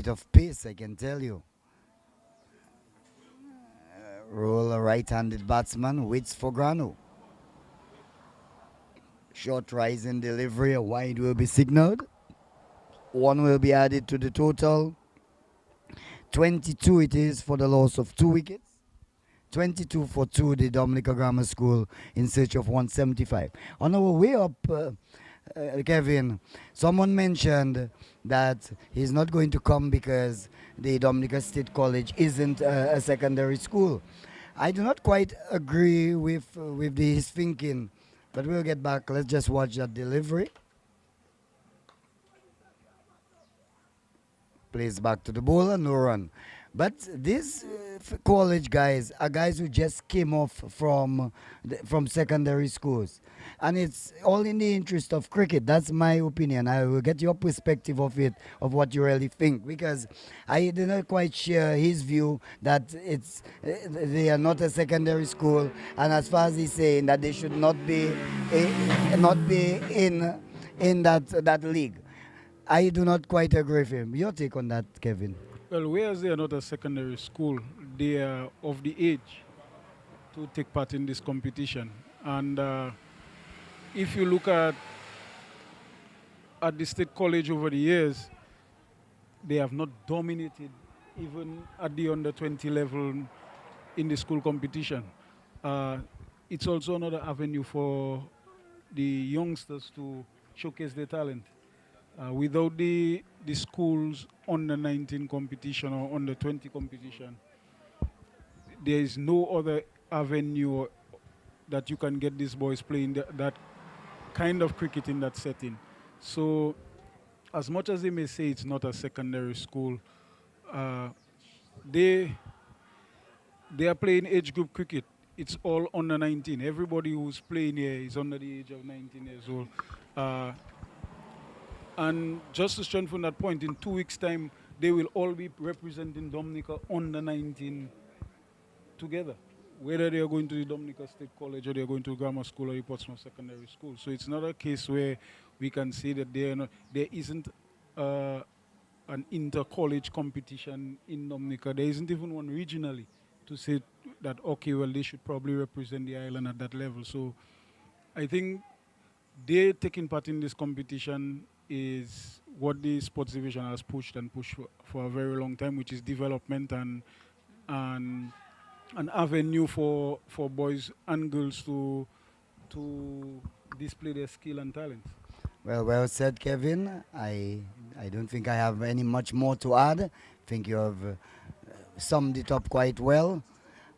bit of pace, I can tell you. Roll a right-handed batsman, waits for Grano. Short rise in delivery, a wide will be signaled. One will be added to the total. 22 it is for the loss of 2 wickets. 22 for 2, the Dominica Grammar School in search of 175. On our way up, Kevin, someone mentioned that he's not going to come because the Dominica State College isn't a secondary school. I do not quite agree with his thinking, but we'll get back. Let's just watch that delivery. Plays back to the bowler, no run. But these college guys are guys who just came off from secondary schools, and it's all in the interest of cricket. That's my opinion. I will get your perspective of it, of what you really think, because I do not quite share his view that they are not a secondary school, and as far as he's saying that they should not be in that league. I do not quite agree with him. Your take on that, Kevin? Well, whereas they are not a secondary school, they are of the age to take part in this competition. And if you look at the state college over the years, they have not dominated even at the under 20 level in the school competition. It's also another avenue for the youngsters to showcase their talent. Without the schools under 19 competition or under 20 competition, there is no other avenue that you can get these boys playing that kind of cricket in that setting. So, as much as they may say it's not a secondary school, they are playing age group cricket. It's all under 19. Everybody who's playing here is under the age of 19 years old. And just to strengthen that point, in 2 weeks' time, they will all be representing Dominica under 19 together, whether they are going to the Dominica State College or they are going to grammar school or the Portsmouth Secondary School. So it's not a case where we can say that there isn't an inter-college competition in Dominica. There isn't even one regionally to say that, okay, well, they should probably represent the island at that level. So I think they taking part in this competition is what the sports division has pushed for a very long time, which is development and an avenue for boys and girls to display their skill and talent. Well said, Kevin. I don't think I have any much more to add. I think you have summed it up quite well.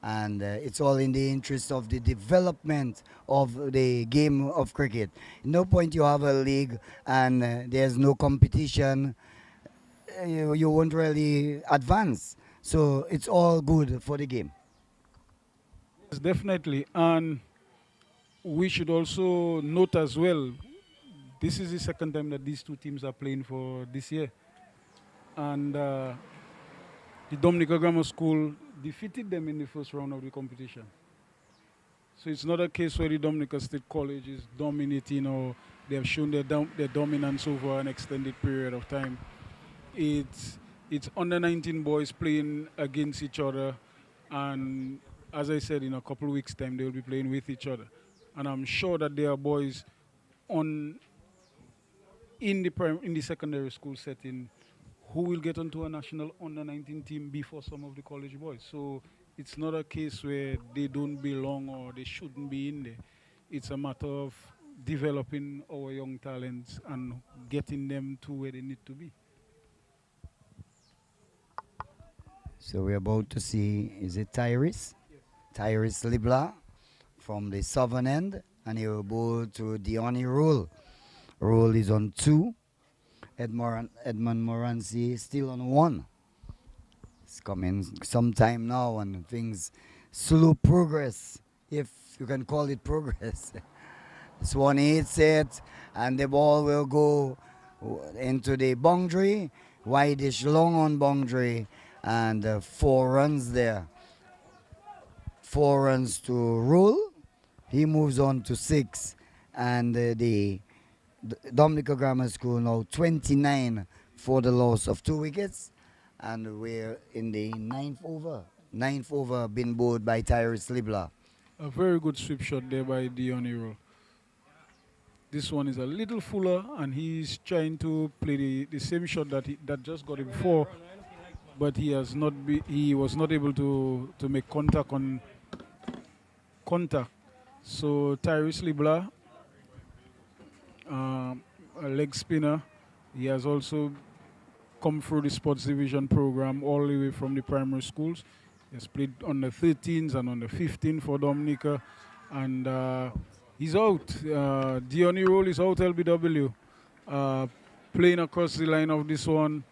And it's all in the interest of the development of the game of cricket. No point you have a league and there's no competition, you won't really advance. So it's all good for the game. Yes, definitely. And we should also note as well, this is the second time that these two teams are playing for this year. And the Dominica Grammar School defeated them in the first round of the competition. So it's not a case where the Dominica State College is dominating or they have shown their dominance over an extended period of time. It's under 19 boys playing against each other, and as I said, in a couple of weeks' time they will be playing with each other. And I'm sure that there are boys in the secondary school setting who will get onto a national under-19 team before some of the college boys. So it's not a case where they don't belong or they shouldn't be in there. It's a matter of developing our young talents and getting them to where they need to be. So we're about to see, is it Tyrese? Yes. Tyrese Libla from the southern end, and he will bowl to Diony Rule. Rule is on 2. Edmund Morancy still on 1. It's coming sometime now and things slow progress, if you can call it progress. This one hits it and the ball will go into the boundary, wideish long on boundary, and 4 runs there. 4 runs to Rule. He moves on to 6, and the Dominica Grammar School now 29 for the loss of 2 wickets. and we're in the ninth over. Ninth over been bowled by Tyrese Libla. A very good sweep shot there by Dion Hero. This one is a little fuller, and he's trying to play the same shot that just got him four, but he was not able to make contact. So Tyrese Libla, a leg spinner, he has also come through the sports division program all the way from the primary schools. He has played on the 13s and on the 15 for Dominica, and he's out. Diony Roll is out, LBW. Playing across the line of this one.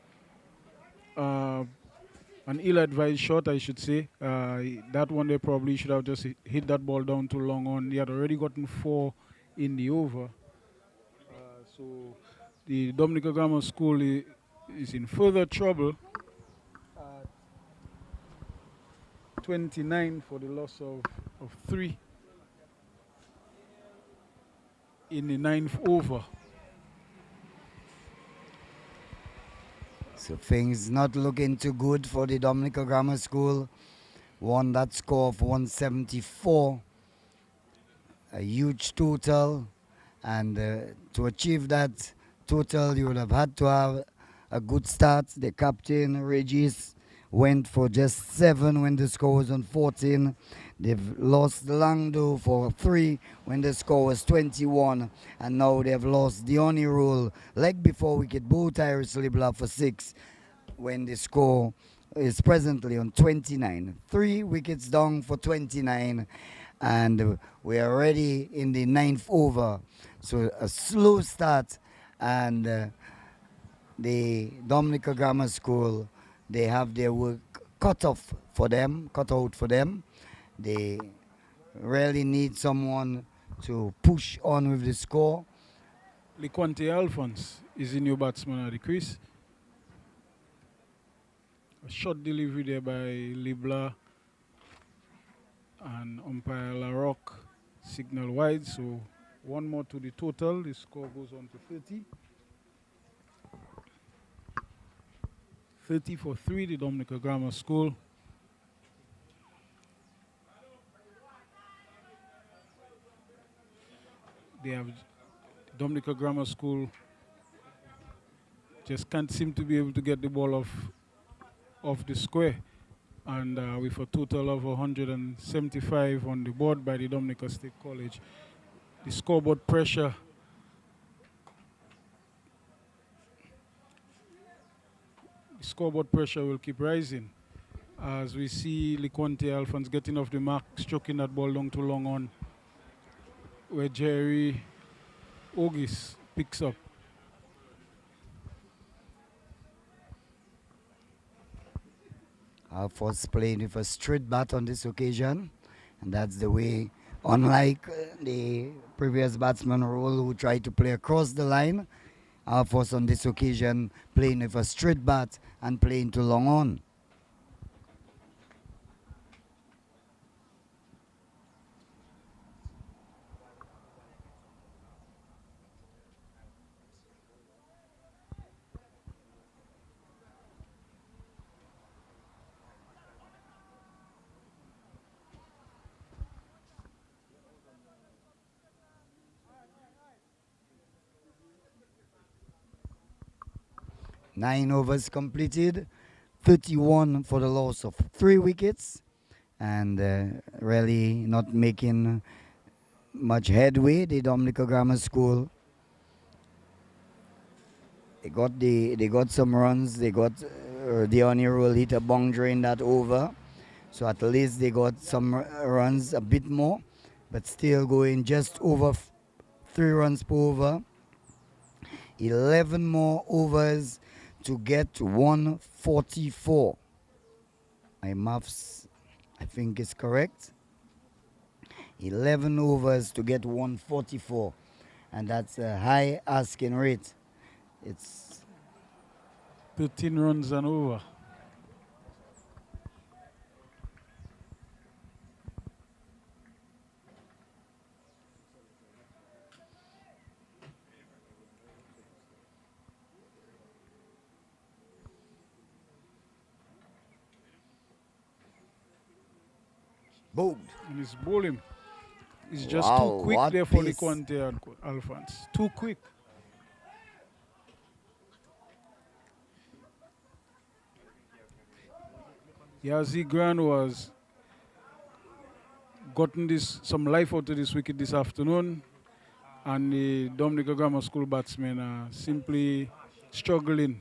An ill-advised shot, I should say. That one they probably should have just hit that ball down too long on. He had already gotten four in the over. So the Dominica Grammar School is in further trouble. 29 for the loss of three in the ninth over. So things not looking too good for the Dominica Grammar School. Won that score of 174. A huge total. And to achieve that total, you would have had to have a good start. The captain, Regis, went for just 7 when the score was on 14. They've lost Langdo for 3 when the score was 21. And now they've lost Diony Rule, leg before wicket, Bo Tyrese Libla for 6 when the score is presently on 29. 3 wickets down for 29. And we are already in the ninth over. So a slow start, and the Dominica Grammar School, they have their work cut out for them. They really need someone to push on with the score. Liquante Alphonse is the new batsman at the crease. A short delivery there by Libla, and umpire LaRoque signal wide. So one more to the total. The score goes on to 30. 30 for 3, the Dominica Grammar School. They have Dominica Grammar School just can't seem to be able to get the ball off the square. And with a total of 175 on the board by the Dominica State College, the scoreboard pressure will keep rising as we see Liquante Alphonse getting off the mark, stroking that ball long too long on, where Jerry Ogis picks up. Alphonse playing with a straight bat on this occasion, and that's the way, unlike the previous batsman role who tried to play across the line, Alphonse on this occasion playing with a straight bat and playing too long on. Nine overs completed, 31 for the loss of 3 wickets, and really not making much headway. The Dominica Grammar School, they got some runs. They got Diony Rule hit a boundary in that over, so at least they got some runs, a bit more, but still going just over 3 runs per over. 11 more overs to get 144. My maths, I think, is correct. 11 overs to get 144, and that's a high asking rate. It's 13 runs and over. Bowled. and he's bowling. He's just too Wow, quick what there for pace. Lequante and Alphonse. Too quick. Yazi Grano has gotten this some life out of this wicket this afternoon, and the Dominica Grammar School batsmen are simply struggling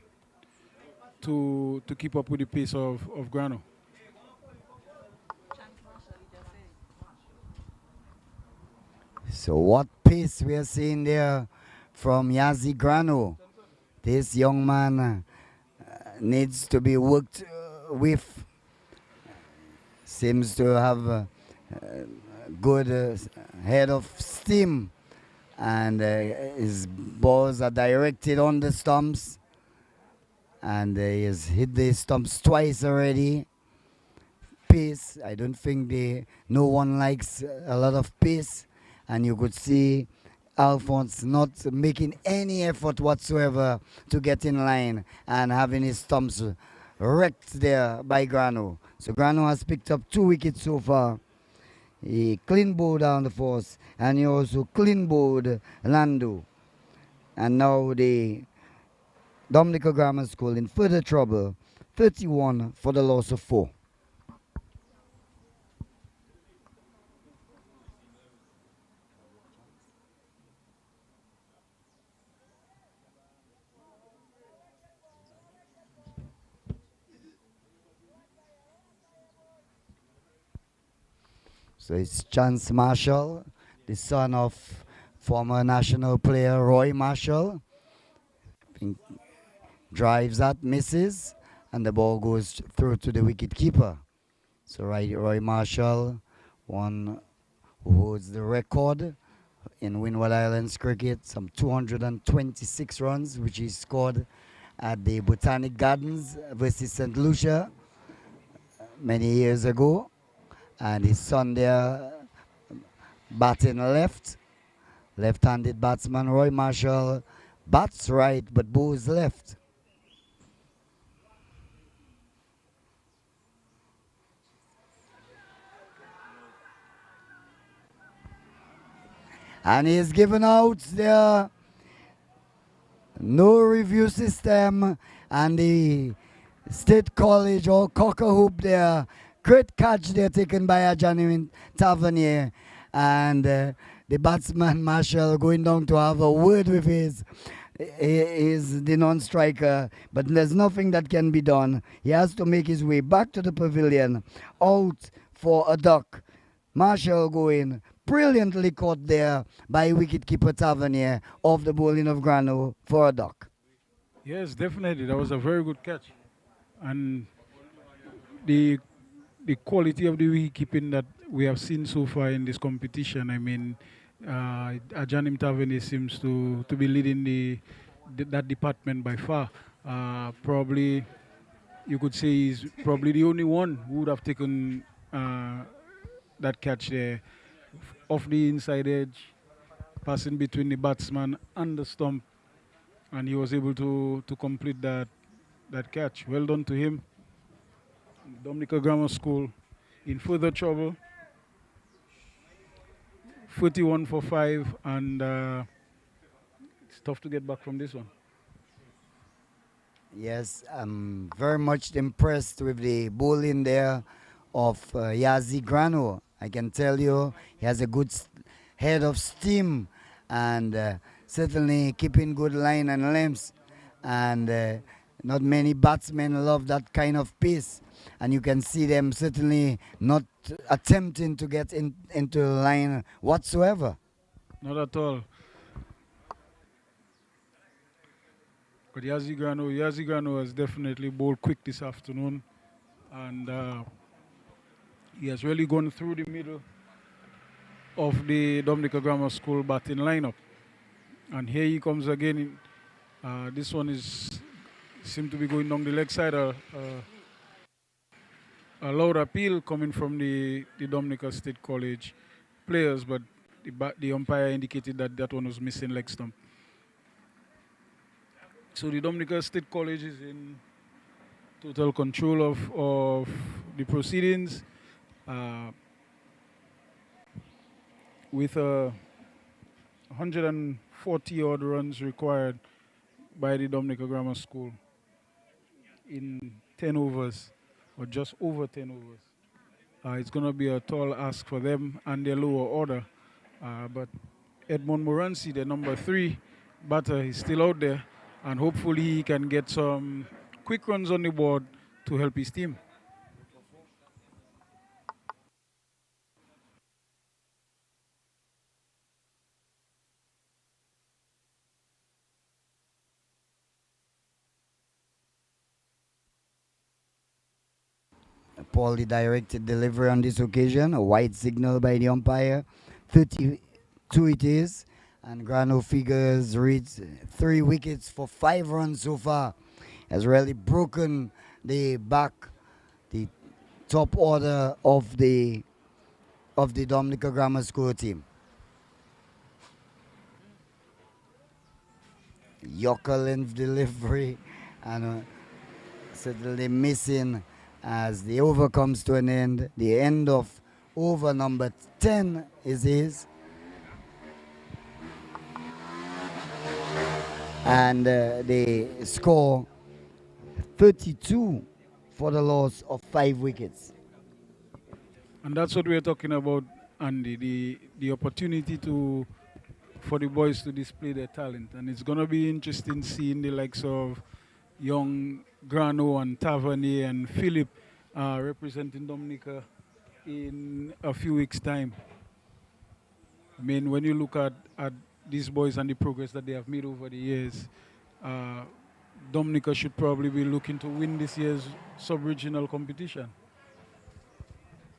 to keep up with the pace of Grano. So what pace we are seeing there from Yazi Grano. This young man needs to be worked with. Seems to have a good head of steam, and his balls are directed on the stumps, and he has hit the stumps twice already. Pace, I don't think no one likes a lot of pace, and you could see Alphonse not making any effort whatsoever to get in line and having his stumps wrecked there by Grano. So Grano has picked up 2 wickets so far. He clean bowled down the force, and he also clean bowled Lando. And now the Dominica Grammar School in further trouble, 31 for the loss of 4. So it's Chance Marshall, the son of former national player Roy Marshall. Drives that, misses, and the ball goes through to the wicket keeper. So Roy Marshall, one who holds the record in Windward Islands cricket, some 226 runs, which he scored at the Botanic Gardens versus St. Lucia many years ago. And his son there batting left-handed batsman Roy Marshall bats right but bowls left. And he's given out there no review system, and the State College or Cocker Hoop there. Great catch there taken by a genuine Tavernier, and the batsman Marshall going down to have a word with the non-striker, but there's nothing that can be done. He has to make his way back to the pavilion, out for a duck. Marshall going brilliantly caught there by wicketkeeper Tavernier off the bowling of Grano for a duck. Yes, definitely. That was a very good catch. And the the quality of the wicketkeeping that we have seen so far in this competition, I mean, Ajanim Tavernier seems to be leading that department by far. Probably, you could say he's probably the only one who would have taken that catch there off the inside edge, passing between the batsman and the stump, and he was able to complete that catch. Well done to him. Dominica Grammar School in further trouble. 41 for 5, and it's tough to get back from this one. Yes, I'm very much impressed with the bowling there of Yazi Grano. I can tell you he has a good head of steam, and certainly keeping good line and lengths. And not many batsmen love that kind of pace. And you can see them certainly not attempting to get into line whatsoever. Not at all. But Yazi Grano has definitely bowled quick this afternoon, and he has really gone through the middle of the Dominica Grammar School batting lineup. And here he comes again. This one seemed to be going down the leg side. A loud appeal coming from the Dominica State College players, but the umpire indicated that one was missing leg stump. So the Dominica State College is in total control of the proceedings. with 140 odd runs required by the Dominica Grammar School in 10 overs, or just over 10 overs. It's going to be a tall ask for them and their lower order. But Edmond Moranci, the number 3 batter, is still out there, and hopefully he can get some quick runs on the board to help his team. Poorly directed delivery on this occasion. A white signal by the umpire. 32 it is. And Grano Figures reads 3 wickets for 5 runs so far. Has really broken the top order of the Dominica Grammar School team. Yorker length delivery and certainly missing as the over comes to an end. The end of over number 10 is his. And they score 32 for the loss of 5 wickets. And that's what we're talking about, Andy, the opportunity for the boys to display their talent. And it's going to be interesting seeing the likes of young Grano and Tavernier and Philip representing Dominica in a few weeks' time. I mean, when you look at these boys and the progress that they have made over the years, Dominica should probably be looking to win this year's sub-regional competition.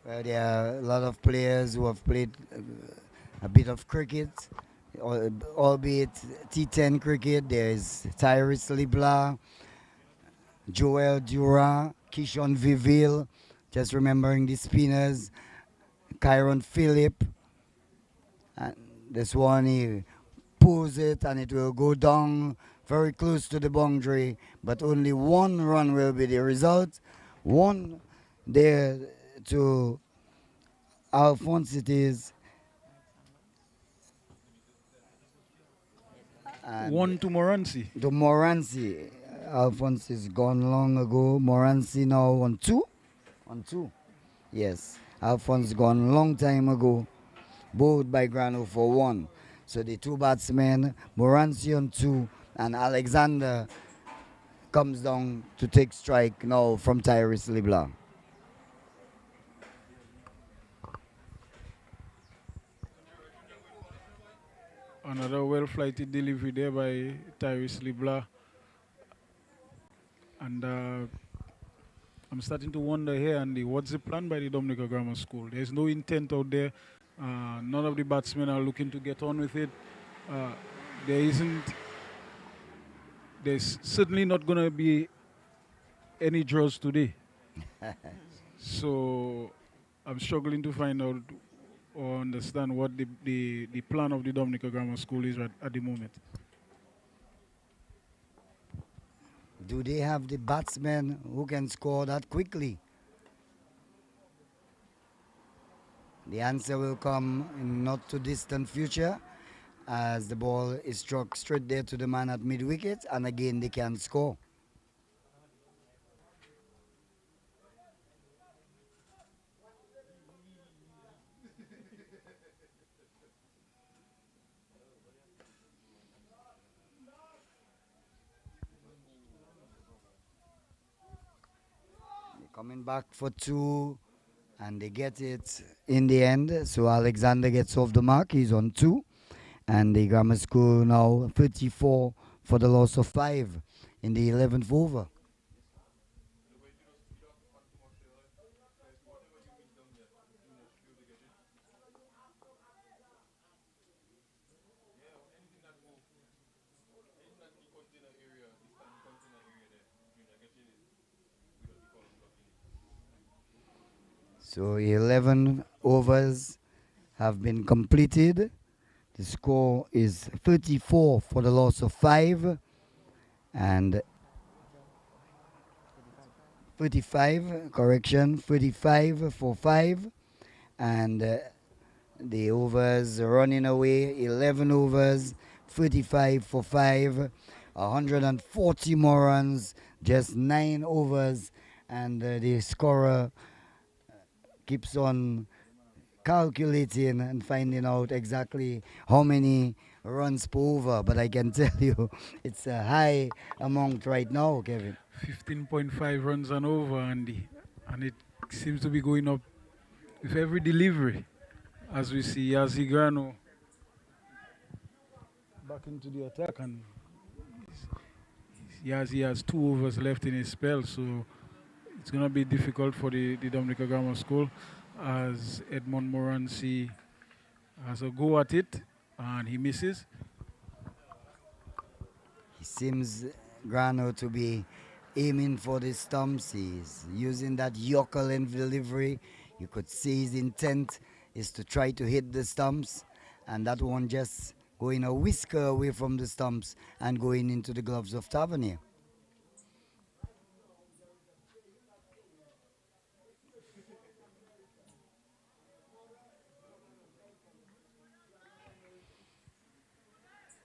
Well, there are a lot of players who have played a bit of cricket, albeit T10 cricket. There is Tyrese Libla, Joel Dura, Kishon Viville, just remembering the spinners, Kyron Phillip. And this one, he pulls it and it will go down very close to the boundary, but only 1 run will be the result. 1 there to Alphonse it is. And 1 to Moranci. to Moranci. Alphonse is gone long ago. Moranci now on 2. On 2. Yes. Alphonse gone long time ago. Bowled by Grano for 1. So the 2 batsmen, Moranci on 2, and Alexander comes down to take strike now from Tyrese Libla. Another well-flighted delivery there by Tyrese Libla. And I'm starting to wonder here, Andy, what's the plan by the Dominica Grammar School? There's no intent out there. None of the batsmen are looking to get on with it. There's certainly not going to be any draws today. So I'm struggling to find out or understand what the plan of the Dominica Grammar School is at the moment. Do they have the batsmen who can score that quickly? The answer will come in not too distant future as the ball is struck straight there to the man at mid-wicket, and again they can score. They're coming back for 2 and they get it in the end. So Alexander gets off the mark. He's on 2. And the Grammar School now 34 for the loss of 5 in the 11th over. So 11 overs have been completed. The score is 34 for the loss of 5 and 35, correction, 35 for 5 and The overs running away, 11 overs, 35 for 5, 140 more runs, just 9 overs, and the scorer keeps on calculating and finding out exactly how many runs per over. But I can tell you it's a high amount right now, Kevin. 15.5 runs and over, Andy. And it seems to be going up with every delivery as we see Yazigrano back into the attack. And Yazi has 2 overs left in his spell, so it's going to be difficult for the Dominica Grammar School as Edmond Morancy has a go at it and he misses. He seems Grano to be aiming for the stumps. He's using that yokel in delivery. You could see his intent is to try to hit the stumps, and that one just going a whisker away from the stumps and going into the gloves of Tavernier.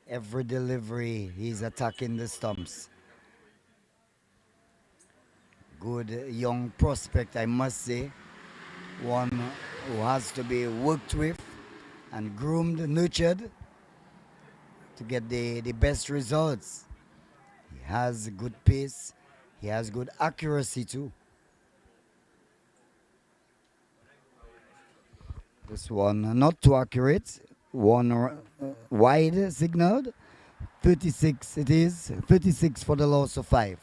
Every delivery, he's attacking the stumps. Good young prospect, I must say. One who has to be worked with and groomed, nurtured to get the best results. He has good pace. He has good accuracy too. This one not too accurate. One wide signaled. 36 it is. 36 for the loss of 5.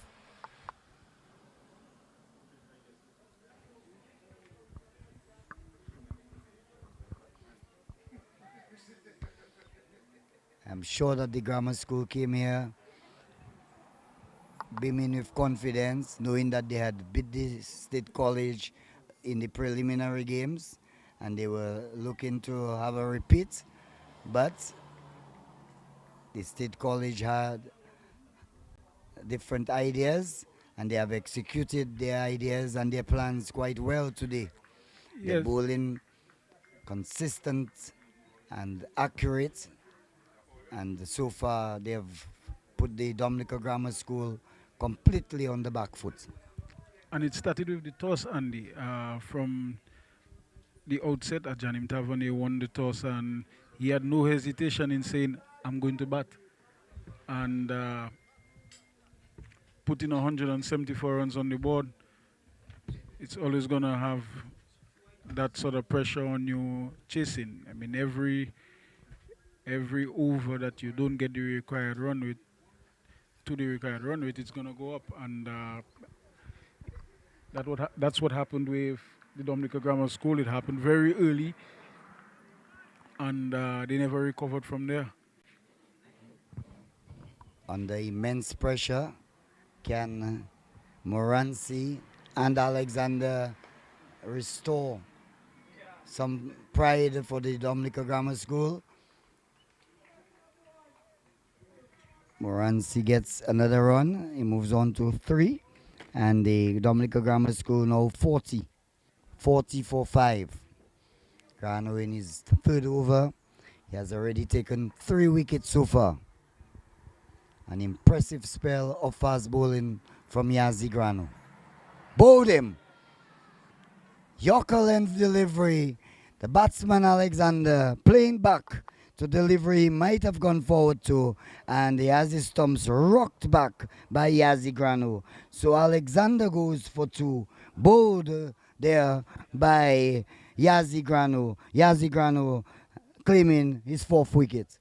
I'm sure that the grammar school came here beaming with confidence, knowing that they had beat the state college in the preliminary games and they were looking to have a repeat. But the state college had different ideas and they have executed their ideas and their plans quite well today. They're Yes, bowling consistent and accurate, and so far they have put the Dominica Grammar School completely on the back foot. and it started with the toss, Andy. From the outset, Janim Tavernier won the toss, and he had no hesitation in saying, I'm going to bat. And putting 174 runs on the board, it's always going to have that sort of pressure on you chasing. I mean, every over that you don't get the required run with, to the required run rate, it's going to go up. And that's what happened with the Dominica Grammar School. It happened very early, and they never recovered from there. Under immense pressure, can Morancy and Alexander restore some pride for the Dominica Grammar School? Morancy gets another run. He moves on to 3. And the Dominica Grammar School now 40. 40 for 5. Grano in his third over. He has already taken 3 wickets so far. An impressive spell of fast bowling from Yazi Grano. Bowled him. Yorker length delivery. The batsman Alexander playing back to delivery he might have gone forward to, and the Yazi stumps rocked back by Yazi Grano. So Alexander goes for 2. Bowled there by Yazi Grano. Yazi Grano claiming his 4th wicket.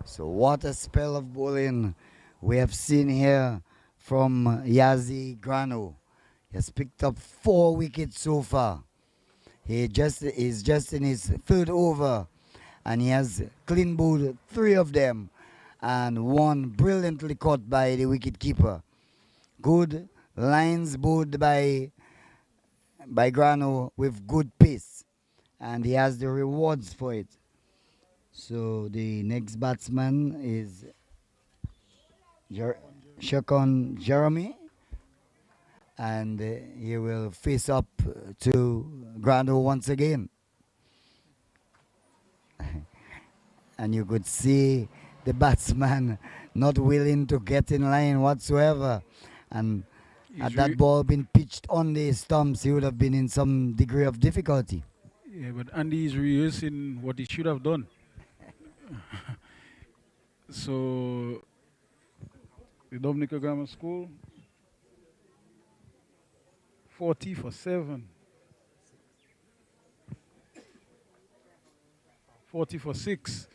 So what a spell of bowling we have seen here from Yazi Grano. He has picked up 4 wickets so far. Is just in his third over, and he has clean bowled 3 of them, and one brilliantly caught by the wicket keeper. Good lines bowled by Grano with good pace, and he has the rewards for it. So the next batsman is Shakon Jeremy, and he will face up to Grano once again. And you could see the batsman not willing to get in line whatsoever. And had that ball been pitched on the stumps, he would have been in some degree of difficulty. Yeah, but Andy is rehearsing what he should have done. So the Dominica Grammar School, 40 for 7. 40 for 6.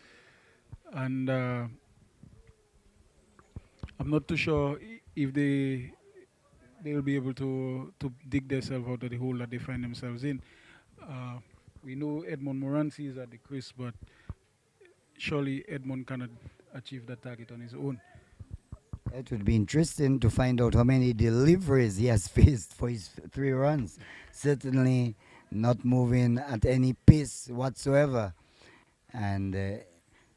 And I'm not too sure if they'll be able to dig themselves out of the hole that they find themselves in. We know Edmond Morancy is at the crease, but surely Edmond cannot achieve that target on his own. It would be interesting to find out how many deliveries he has faced for his 3 runs. Certainly not moving at any pace whatsoever. And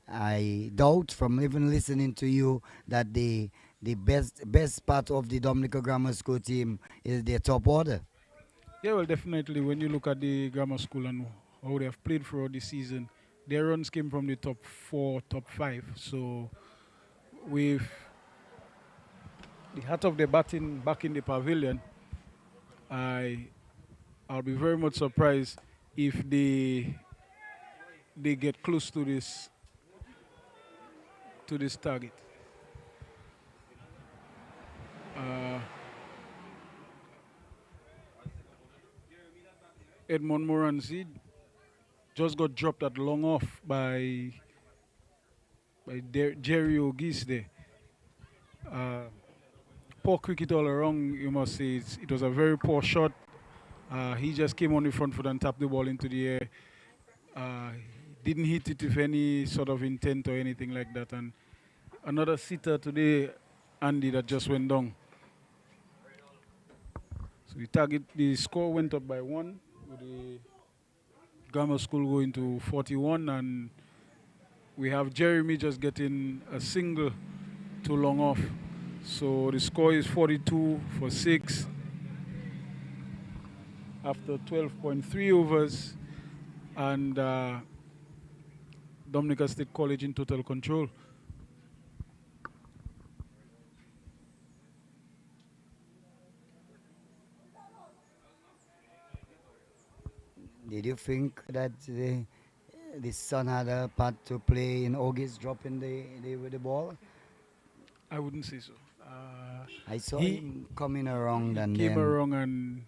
I doubt from even listening to you that the best part of the Dominica Grammar School team is their top order. Yeah, well, definitely. When you look at the grammar school and how they have played throughout the season, their runs came from the top 4, top 5. So with the heart of the batting back in the pavilion, I'll be very much surprised if they get close to this target. Edmond Moranzi just got dropped at long off by Jerry O'Geese there. Poor cricket all around, you must say. It was a very poor shot. He just came on the front foot and tapped the ball into the air. Didn't hit it with any sort of intent or anything like that. And another sitter today, Andy, that just went down. So the score went up by 1 with the grammar school going to 41, and we have Jeremy just getting a single too long off. So the score is 42 for 6 after 12.3 overs, and Dominica State College in total control. Did you think that the son had a part to play in August dropping the ball? I wouldn't say so. I saw him coming around and came around and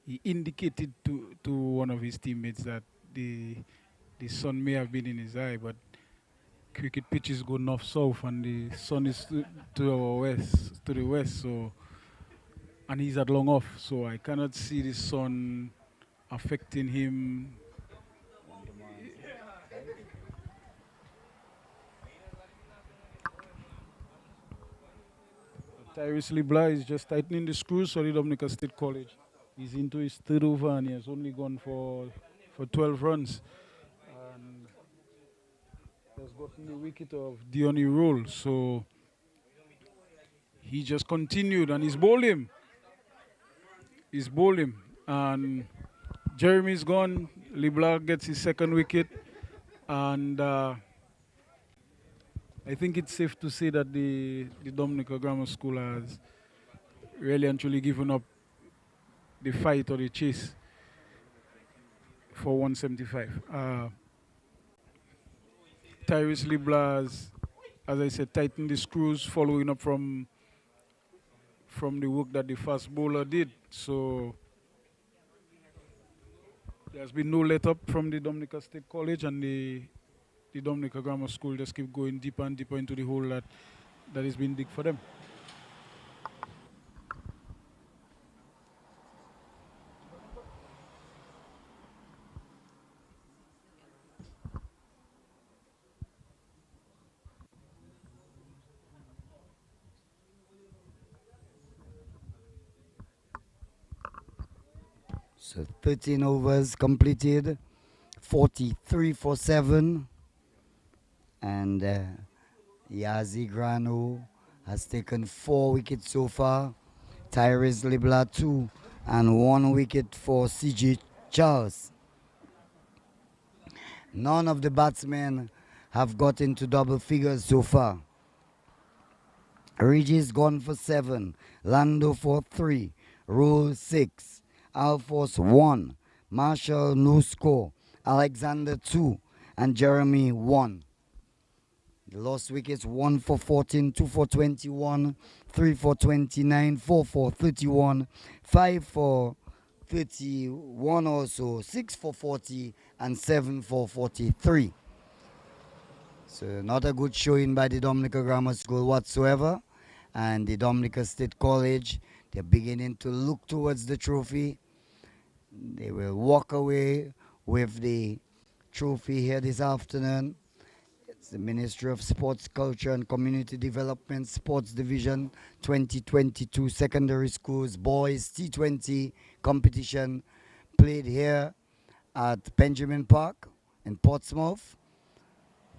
he indicated to one of his teammates that the sun may have been in his eye, but cricket pitches go north-south and the sun is to the west, so, and he's at long off, so I cannot see the sun affecting him. Tyrese Libla is just tightening the screws for the Dominica State College. He's into his 3rd over and he has only gone for 12 runs. And has gotten the wicket of Diony Roll. So he just continued and he's bowled him. And Jeremy's gone. Libla gets his 2nd wicket. And I think it's safe to say that the Dominica Grammar School has really and truly given up the fight or the chase for 175. Tyrese Libla has, as I said, tightened the screws following up from the work that the fast bowler did. So there's been no let up from the Dominica State College, and the Dominica Grammar School just keep going deeper and deeper into the hole that is being digged for them. So 13 overs completed, 43 for 7. And Yazi Grano has taken 4 wickets so far. Tyrese Libla 2 and 1 wicket for CJ Charles. None of the batsmen have got into double figures so far. Regis gone for 7, Lando for 3, Rule 6, Alphonse 1, Marshall no score, Alexander 2, and Jeremy 1. The lost wickets 1 for 14, 2 for 21, 3 for 29, 4 for 31, 5 for 31 also, 6 for 40, and 7 for 43. So not a good showing by the Dominica Grammar School whatsoever. And the Dominica State College, they're beginning to look towards the trophy. They will walk away with the trophy here this afternoon. It's the Ministry of Sports, Culture and Community Development Sports Division 2022 Secondary Schools Boys T20 competition played here at Benjamin Park in Portsmouth.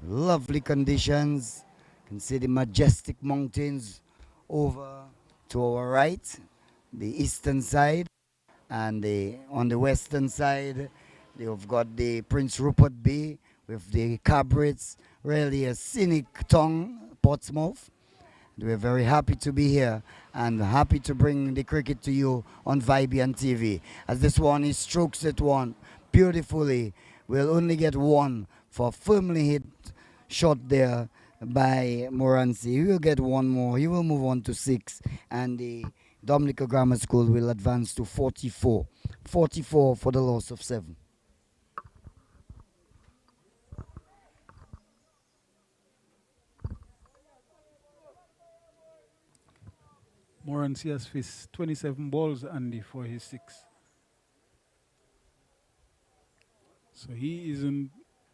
Lovely conditions. You can see the majestic mountains over to our right, the eastern side, and on the western side, you've got the Prince Rupert Bay with the Cabrits. Really a scenic town, Portsmouth. We're very happy to be here and happy to bring the cricket to you on Vibian TV. As this one, he strokes it one beautifully. We'll only get one for firmly hit shot there by Moransi. He will get one more. He will move on to 6. And the Dominica Grammar School will advance to 44. 44 for the loss of 7. Moransi has faced 27 balls, Andy, for his 6. So he isn't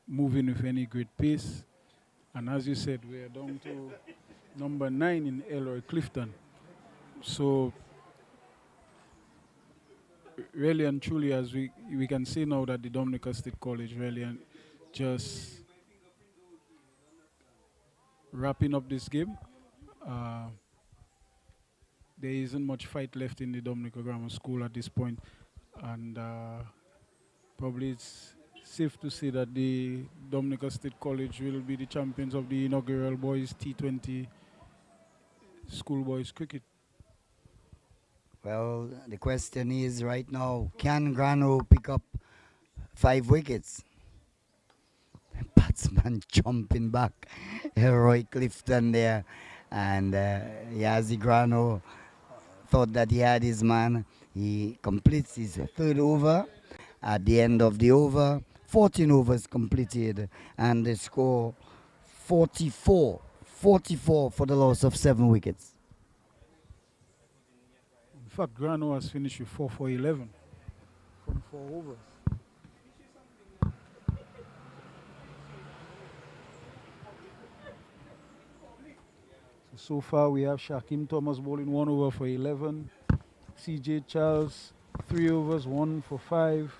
moving with any great pace. And as you said, we are down to number 9 in Elroy Clifton. So really and truly, as we can see now that the Dominica State College really and just wrapping up this game. There isn't much fight left in the Dominica Grammar School at this point, and probably it's safe to say that the Dominica State College will be the champions of the inaugural boys T20 schoolboys cricket. Well, the question is right now, can Grano pick up 5 wickets? Batsman jumping back, Roy Clifton there, and Yazi Grano thought that he had his man. He completes his 3rd over. At the end of the over, 14 overs completed, and the score 44. 44 for the loss of 7 wickets. In fact, Grano has finished with 4 for 11 from 4 overs. So far, we have Shakim Thomas bowling 1 over for 11. CJ Charles, 3 overs, 1 for 5.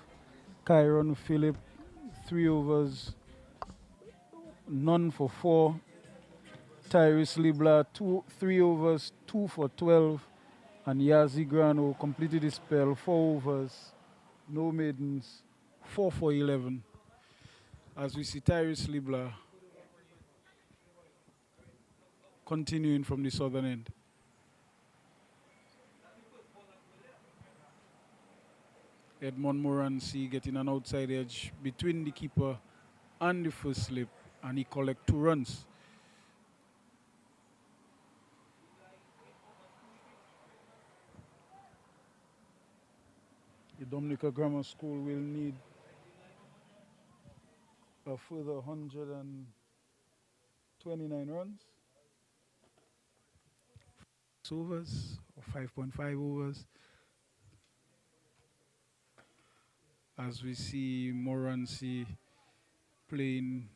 Kyron Phillip, 3 overs, none for 4. Tyrese Libla, 3 overs, 2 for 12. And Yazi Grano completed his spell, 4 overs, no maidens, 4 for 11. As we see Tyrese Libla continuing from the southern end. Edmond Moransi getting an outside edge between the keeper and the first slip, and he collect 2 runs. The Dominica Grammar School will need a further 129 runs. 6 overs or 5.5 overs. As we see Moransi playing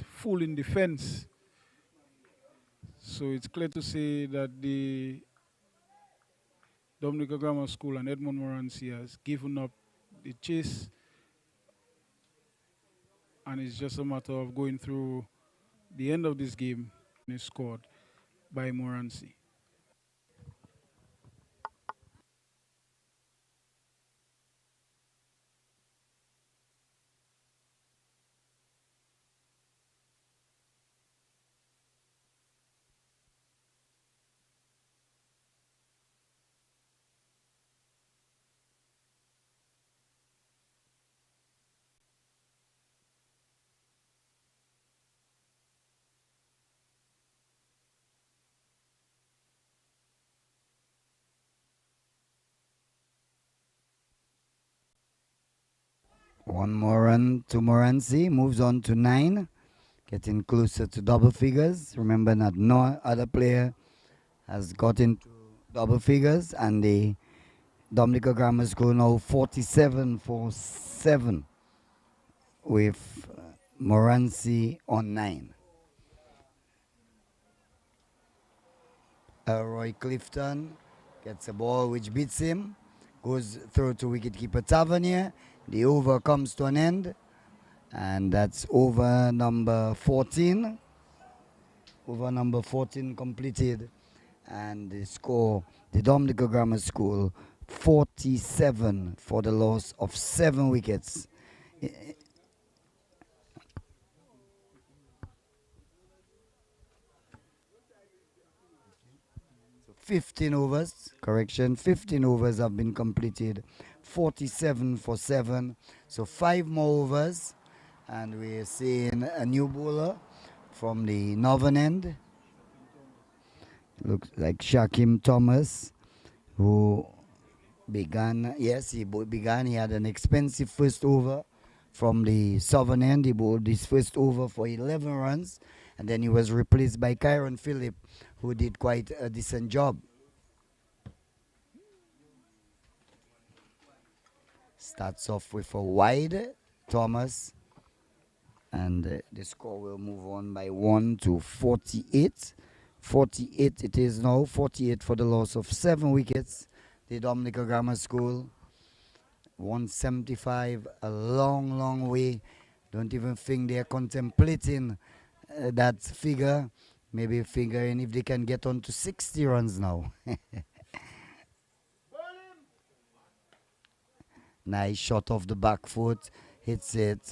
full in defense. So it's clear to say that the Dominica Grammar School and Edmund Morancy has given up the chase, and it's just a matter of going through the end of this game. And it's scored by Morancy. One more run to Morancy, moves on to 9, getting closer to double figures. Remember that no other player has got into double figures, and the Dominica Grammar School now 47 for 7 with Morancy on 9. Roy Clifton gets a ball which beats him, goes through to wicketkeeper Tavernier. The over comes to an end, and that's over number 14. Over number 14 completed, and the score, the Dominica Grammar School 47 for the loss of 7 wickets. 15 overs, correction, 15 overs have been completed, 47 for 7. So 5 more overs, and we're seeing a new bowler from the northern end. Looks like Shakim Thomas, who began, yes, he began, he had an expensive first over from the southern end. He bowled his first over for 11 runs, and then he was replaced by Kyron Phillip, who did quite a decent job. Starts off with a wide, Thomas, and the score will move on by 1 to 48. 48 it is now, 48 for the loss of 7 wickets. The Dominica Grammar School, 175, a long, long way. Don't even think they're contemplating that figure. Maybe figuring if they can get on to 60 runs now. Nice shot off the back foot. Hits it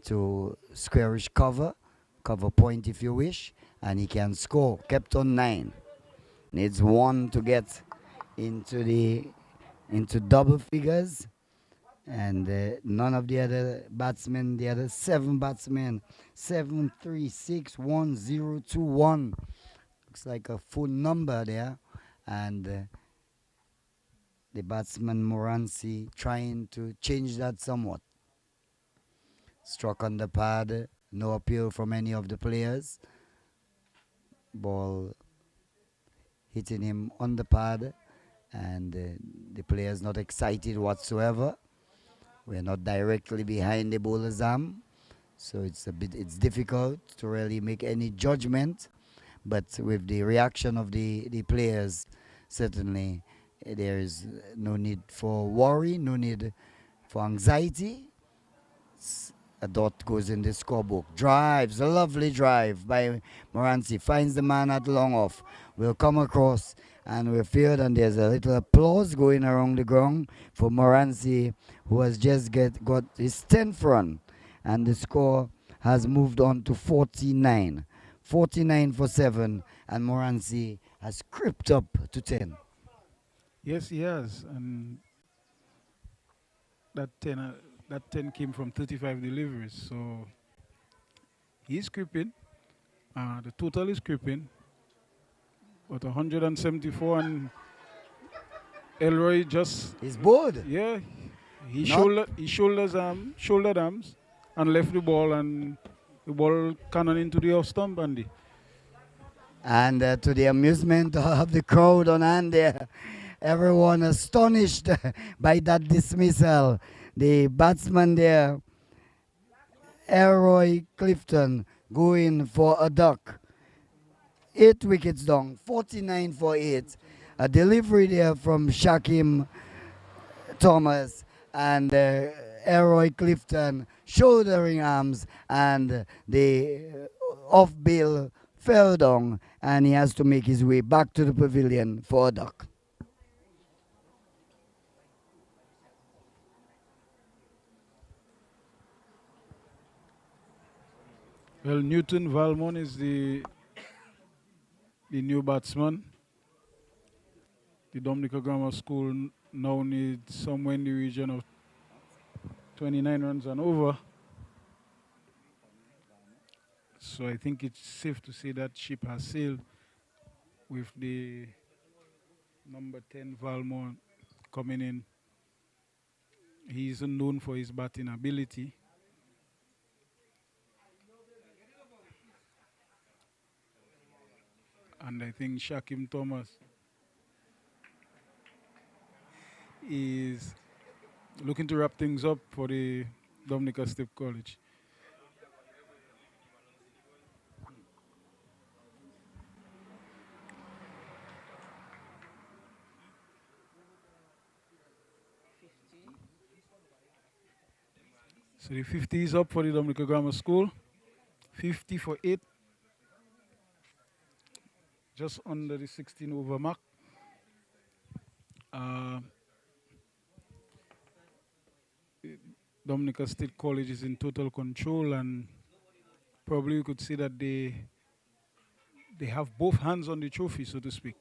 to squarish cover point if you wish. And he can score. Kept on 9. Needs 1 to get into double figures. And none of the other batsmen, the other 7 batsmen, 7, 3, 6, 1, 0, 2, 1. Looks like a full number there. And the batsman Morancy trying to change that somewhat. Struck on the pad, no appeal from any of the players. Ball hitting him on the pad, and the player's not excited whatsoever. We're not directly behind the bowler's arm, so it's difficult to really make any judgment. But with the reaction of the players, certainly there is no need for worry, no need for anxiety. A dot goes in the scorebook. Drives, a lovely drive by Morancy. Finds the man at long off. Will come across, and we're feared, and there's a little applause going around the ground for Morancy, who has just got his 10th run. And the score has moved on to 49. 49 for 7, and Morancy has crept up to 10. Yes, he has, and that 10 came from 35 deliveries. So he's creeping. The total is creeping. But 174, and Elroy just, He's bored. yeah, he Not- shouldered arms and left the ball, and the ball cannon into the off stump, Andy. And to the amusement of the crowd on hand there, everyone astonished by that dismissal. The batsman there, Roy Clifton, going for a duck. 8 wickets down, 49 for 8. A delivery there from Shakim Thomas and Eroy Clifton shouldering arms, and the off bill fell down, and he has to make his way back to the pavilion for a duck. Well, Newton Valmont is the new batsman. The Dominica Grammar School now needs somewhere in the region of 29 runs and over. So I think it's safe to say that ship has sailed with the number 10 Valmont coming in. He isn't known for his batting ability. And I think Shakim Thomas is looking to wrap things up for the Dominica State College. So the 50 is up for the Dominica Grammar School. 50 for 8. Just under the 16 over mark. Uh, Dominica State College is in total control, and probably you could say that they have both hands on the trophy, so to speak.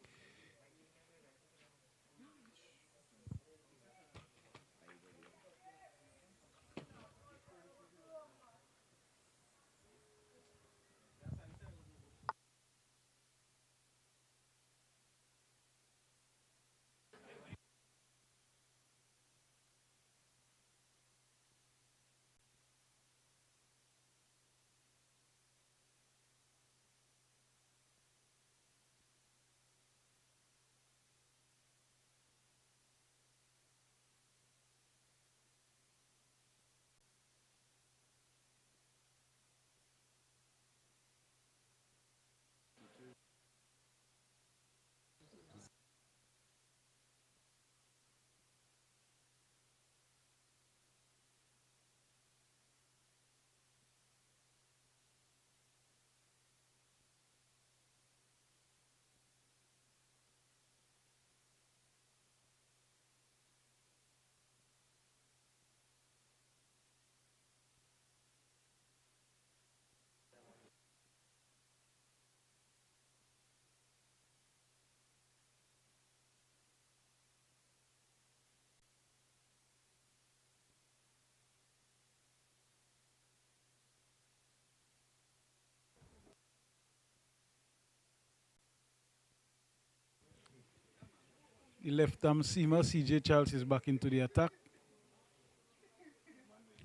The left arm seamer, CJ Charles, is back into the attack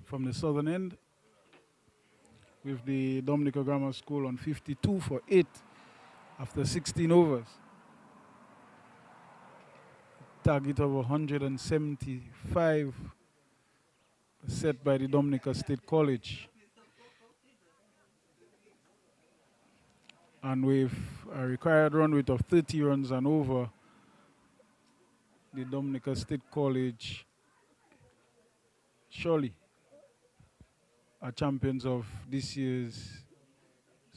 from the southern end with the Dominica Grammar School on 52 for 8 after 16 overs. Target of 175 set by the Dominica State College. And with a required run rate of 30 runs and over, the Dominica State College surely are champions of this year's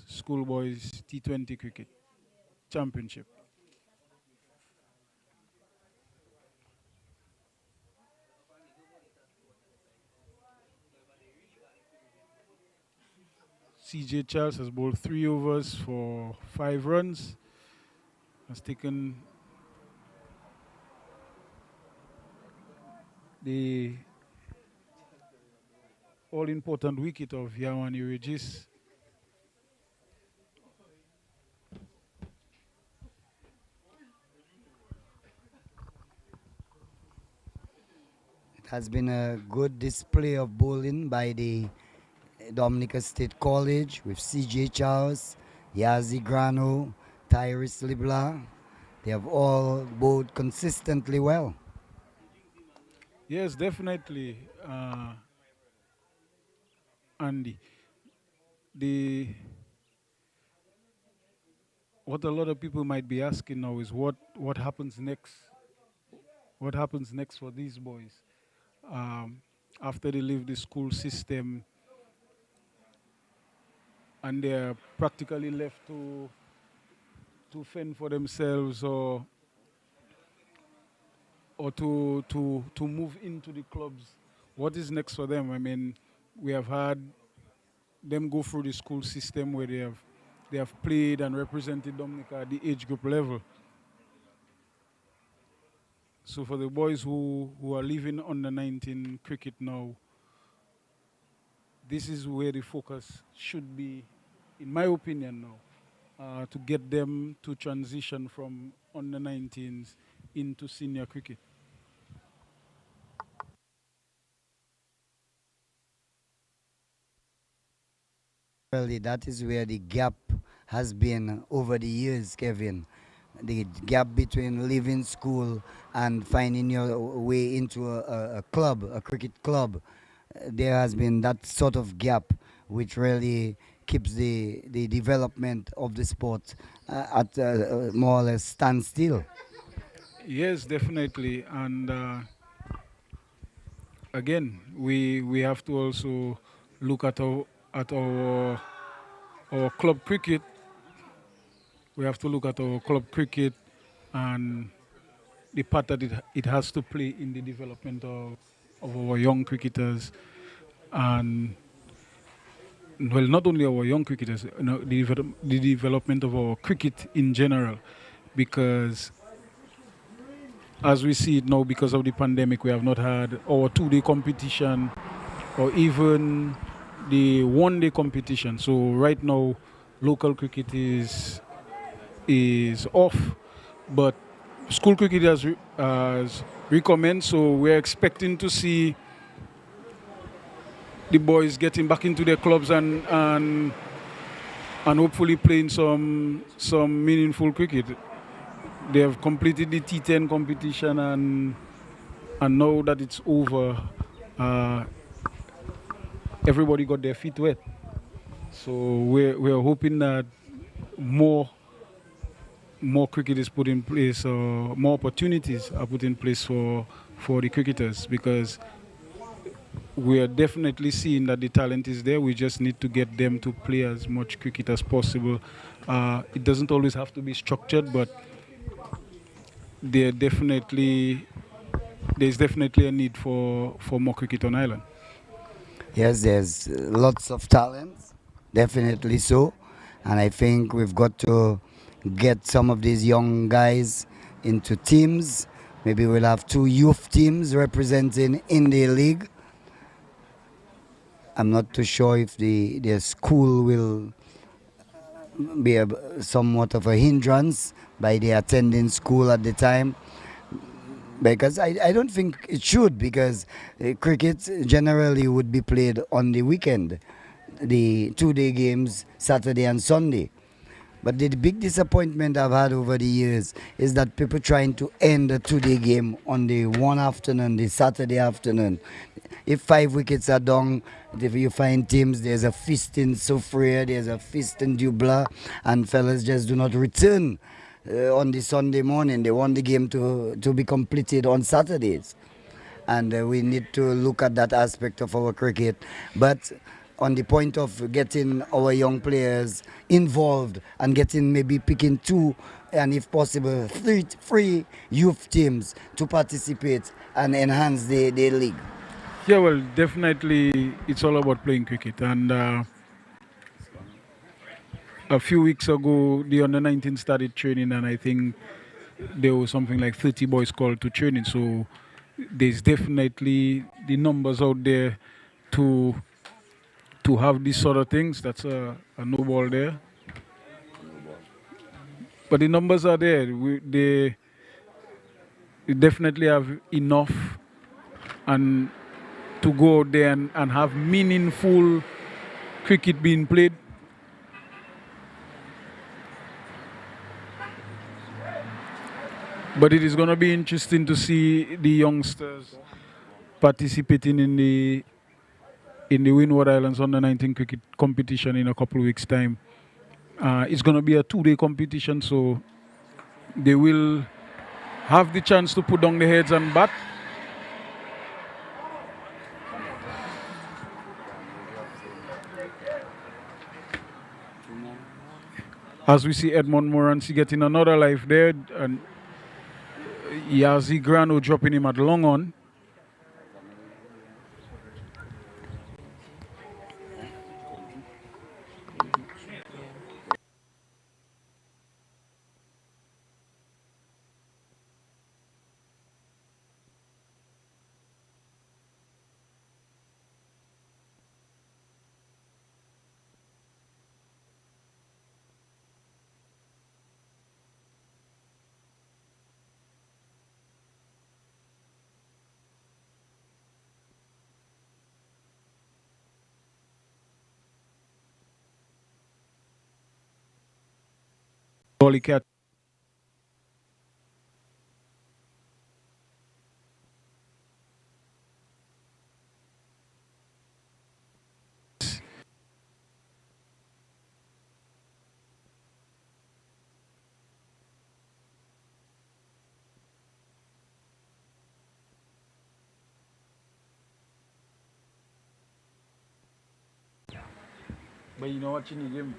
schoolboys T20 cricket championship. CJ Charles has bowled 3 overs for 5 runs, has taken the all-important wicket of Yawani Regis. It has been a good display of bowling by the Dominica State College with CJ Charles, Yazi Grano, Tyrus Libla. They have all bowled consistently well. Yes, definitely, Andy. The what a lot of people might be asking now is what happens next? What happens next for these boys um, after they leave the school system and they're practically left to fend for themselves or to move into the clubs. What is next for them? I mean, we have had them go through the school system where they have played and represented Dominica at the age group level. So for the boys who are living under 19 cricket now, this is where the focus should be, in my opinion now, to get them to transition from under 19s into senior cricket. Really, that is where the gap has been over the years, Kevin. The gap between leaving school and finding your way into a club, a cricket club. There has been that sort of gap which really keeps the development of the sport at more or less standstill. Yes, definitely. And again, we have to also look at our club cricket. We have to look at our club cricket and the part that it has to play in the development of our young cricketers and well, not only our young cricketers, the development of our cricket in general, because as we see it now, because of the pandemic, we have not had our two-day competition or even the one-day competition. So right now, local cricket is off, but school cricket has recommenced. So we're expecting to see the boys getting back into their clubs and hopefully playing some meaningful cricket. They have completed the T10 competition and now that it's over, uh, everybody got their feet wet. So we're hoping that more more cricket is put in place, more opportunities are put in place for the cricketers because we are definitely seeing that the talent is there. We just need to get them to play as much cricket as possible. It doesn't always have to be structured, but there definitely there's definitely a need for more cricket on island. Yes, there's lots of talent, definitely so. And I think we've got to get some of these young guys into teams. Maybe we'll have two youth teams representing in the league. I'm not too sure if the school will be somewhat of a hindrance by the attending school at the time because I don't think it should because cricket generally would be played on the weekend, the 2 day games, Saturday and Sunday. But the big disappointment I've had over the years is that people trying to end the 2 day game on the one afternoon, the Saturday afternoon. If 5 wickets are down, if you find teams, there's a feast in Soufriere, there's a feast in Dubla, and fellas just do not return on the Sunday morning. They want the game to be completed on Saturdays. And we need to look at that aspect of our cricket. But on the point of getting our young players involved and getting maybe picking two and if possible three youth teams to participate and enhance the league. Yeah, well, definitely it's all about playing cricket. And a few weeks ago, the under 19 started training, and I think there was something like 30 boys called to training. So there's definitely the numbers out there to to have these sort of things. That's a no ball there. But the numbers are there. They definitely have enough and to go out there and have meaningful cricket being played. But it is going to be interesting to see the youngsters participating in the Windward Islands under 19 cricket competition in a couple of weeks' time. It's going to be a 2-day competition, so they will have the chance to put down the heads and bat. As we see Edmond Morancy getting another life there, and Yazi Grano dropping him at long on. Dolly Cat. But you know what you need him.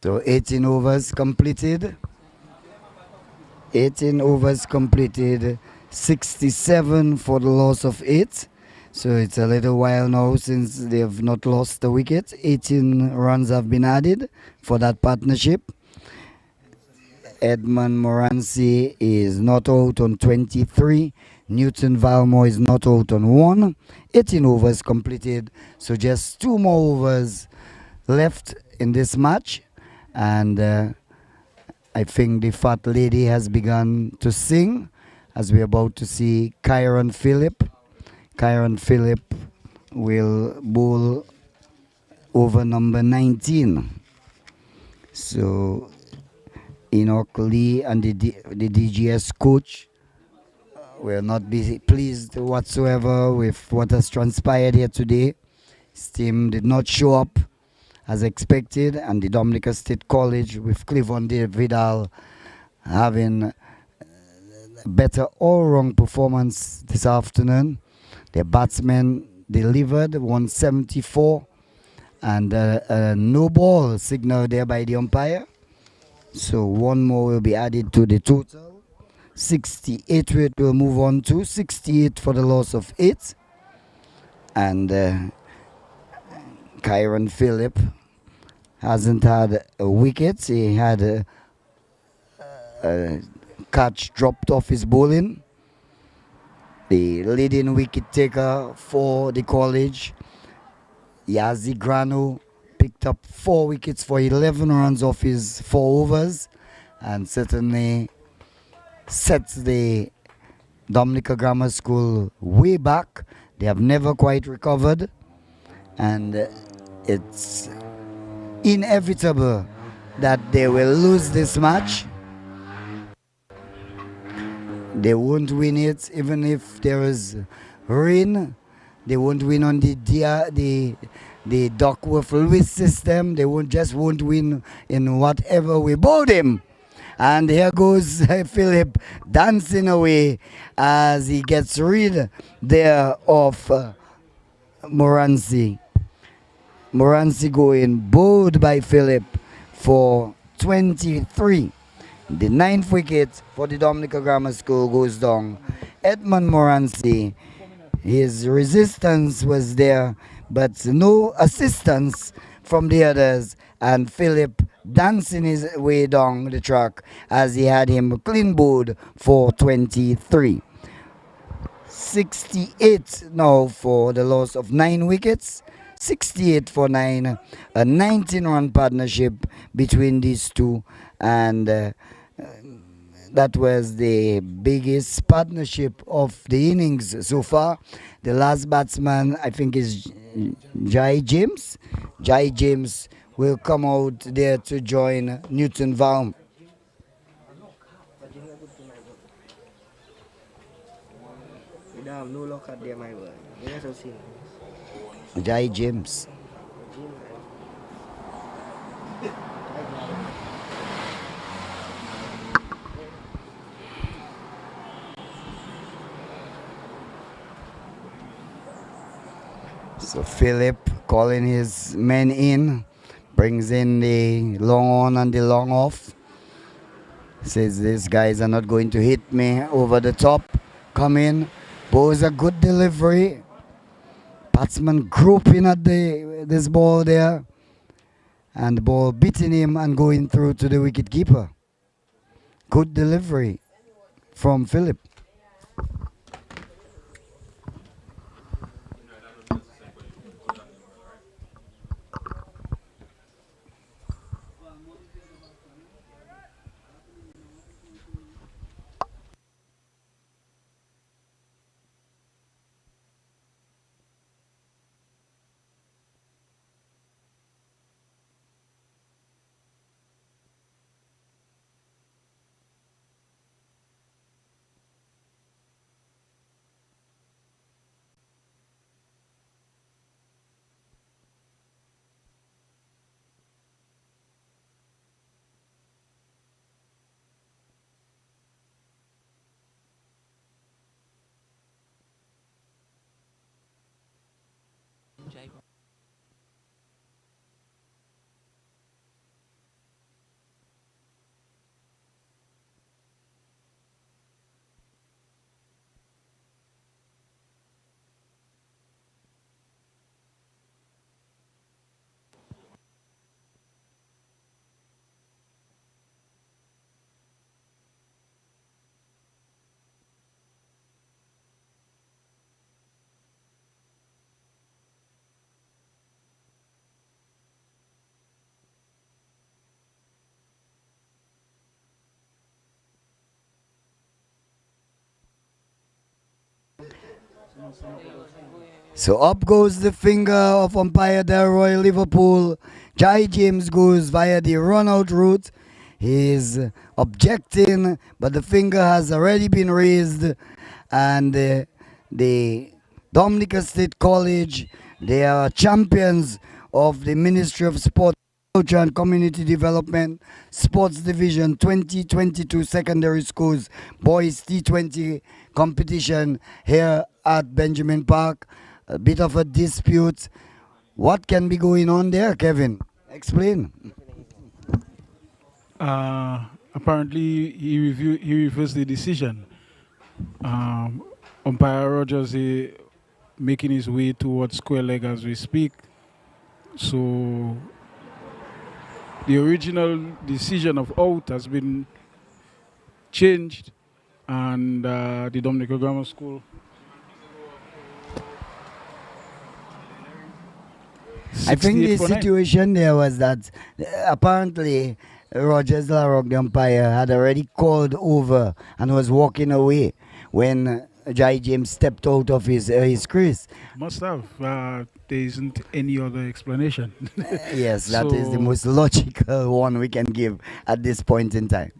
So 18 overs completed. 18 overs completed. 67 for the loss of 8. So it's a little while now since they have not lost the wicket. 18 runs have been added for that partnership. Edmund Morancy is not out on 23. Newton Valmore is not out on 1. 18 overs completed. So just 2 more overs left in this match. And I think the fat lady has begun to sing as we're about to see Kyron Phillip. Kyron Phillip will bowl over number 19. So Enoch Lee and the DGS coach will not be pleased whatsoever with what has transpired here today. His team did not show up as expected, and the Dominica State College with Cleveland Vidal having a better all-round performance this afternoon. Their batsmen delivered 174 and a no ball signal there by the umpire. So 1 more will be added to the total. 68 will move on to 68 for the loss of 8. And Kyron Phillip hasn't had a wicket. He had a catch dropped off his bowling. The leading wicket taker for the college, Yazi Grano, picked up 4 wickets for 11 runs off his 4 overs, and certainly sets the Dominica Grammar School way back. They have never quite recovered, and it's inevitable that they will lose this match. They won't win it even if there is rain. They won't win on the Duckworth-Lewis system. They won't win in whatever we bowl them. And here goes Philip dancing away as he gets rid there of Morancy. Moransi going, bowled by Philip for 23. The 9th wicket for the Dominica Grammar School goes down. Edmund Moransi, his resistance was there, but no assistance from the others. And Philip dancing his way down the track as he had him clean bowled for 23. 68 now for the loss of 9 wickets. 68 for 9. A 19-run partnership between these two. And that was the biggest partnership of the innings so far. The last batsman, I think, is Jai James. Jai James will come out there to join Newton Vaughan. Jai James. So Philip calling his men in, brings in the long on and the long off. Says these guys are not going to hit me over the top. Come in, bowls a good delivery. Batsman groping at this ball there, and the ball beating him and going through to the wicket keeper. Good delivery from Philip. So up goes the finger of umpire Delroy Liverpool. Jai James goes via the run-out route. He's objecting, but the finger has already been raised. And the Dominica State College, they are champions of the Ministry of Sport, Culture and Community Development Sports Division 2022 Secondary Schools Boys T20 competition here at Benjamin Park. A bit of a dispute. What can be going on there, Kevin? Explain. Apparently, he reversed the decision. Umpire Rogers is making his way towards square leg as we speak. So the original decision of out has been changed, and the Dominica Grammar School I think the situation there was that apparently Rogers Larocque, the umpire, had already called over and was walking away when Jai James stepped out of his crease. Must have. There isn't any other explanation. Yes, that is the most logical one we can give at this point in time.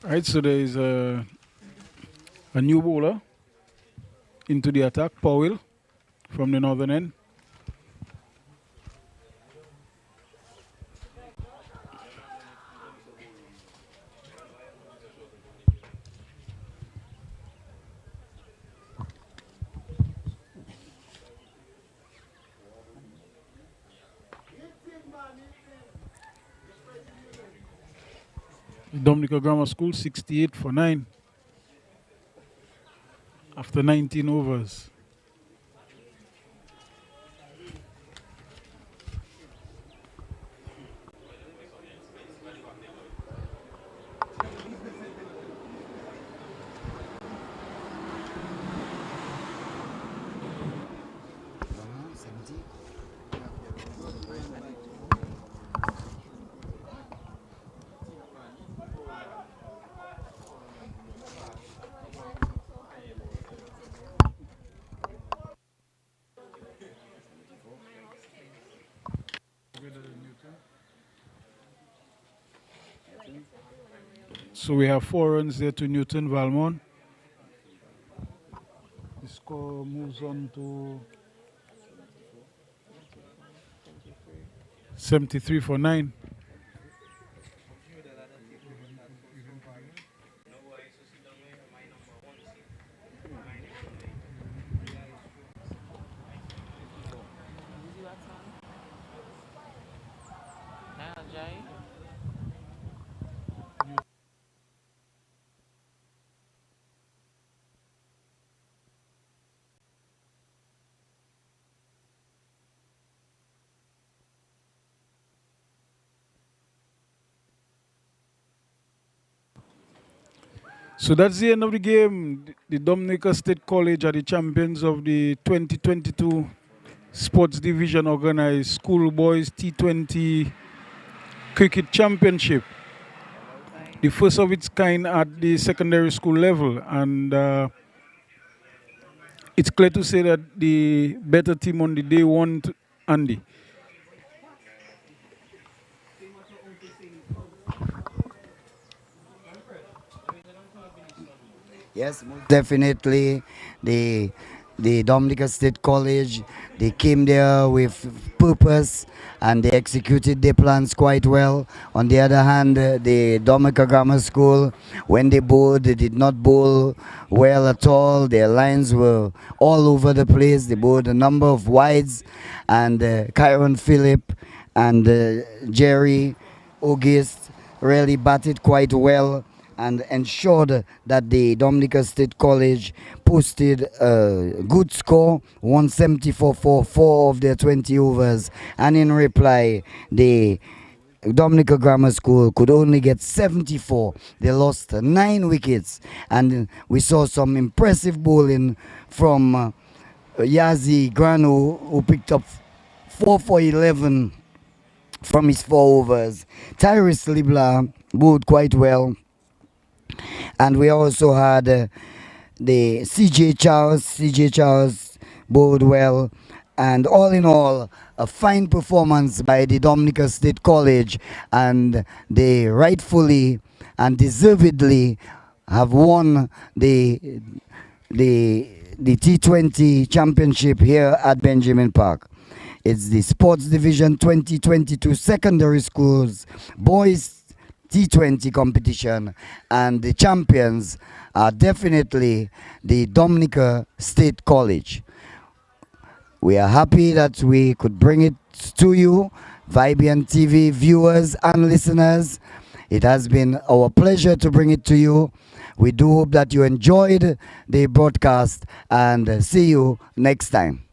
Right, so there is a new bowler into the attack, Powell, from the northern end. Dominica Grammar School 68 for 9 after 19 overs. So we have 4 runs there to Newton Valmont. The score moves on to 73 for 9. So that's the end of the game. The Dominica State College are the champions of the 2022 Sports Division organized Schoolboys T20 Cricket Championship, the first of its kind at the secondary school level. And it's clear to say that the better team on the day won, Andy. Yes, most definitely. The the Dominica State College, they came there with purpose and they executed their plans quite well. On the other hand, the Dominica Grammar School, when they bowled, they did not bowl well at all. Their lines were all over the place. They bowled a number of wides, and Kyron Phillip and Jerry August really batted quite well and ensured that the Dominica State College posted a good score, 174 for 4 of their 20 overs. And in reply, the Dominica Grammar School could only get 74. They lost 9 wickets. And we saw some impressive bowling from Yazi Grano, who picked up 4 for 11 from his 4 overs. Tyrus Libla bowled quite well. And we also had the CJ Charles. CJ Charles bowled well. And all in all, a fine performance by the Dominica State College. And they rightfully and deservedly have won the T20 championship here at Benjamin Park. It's the Sports Division 2022 Secondary Schools Boys T20 competition, and the champions are definitely the Dominica State College. We are happy that we could bring it to you, Vibian TV viewers and listeners. It has been our pleasure to bring it to you. We do hope that you enjoyed the broadcast, and see you next time.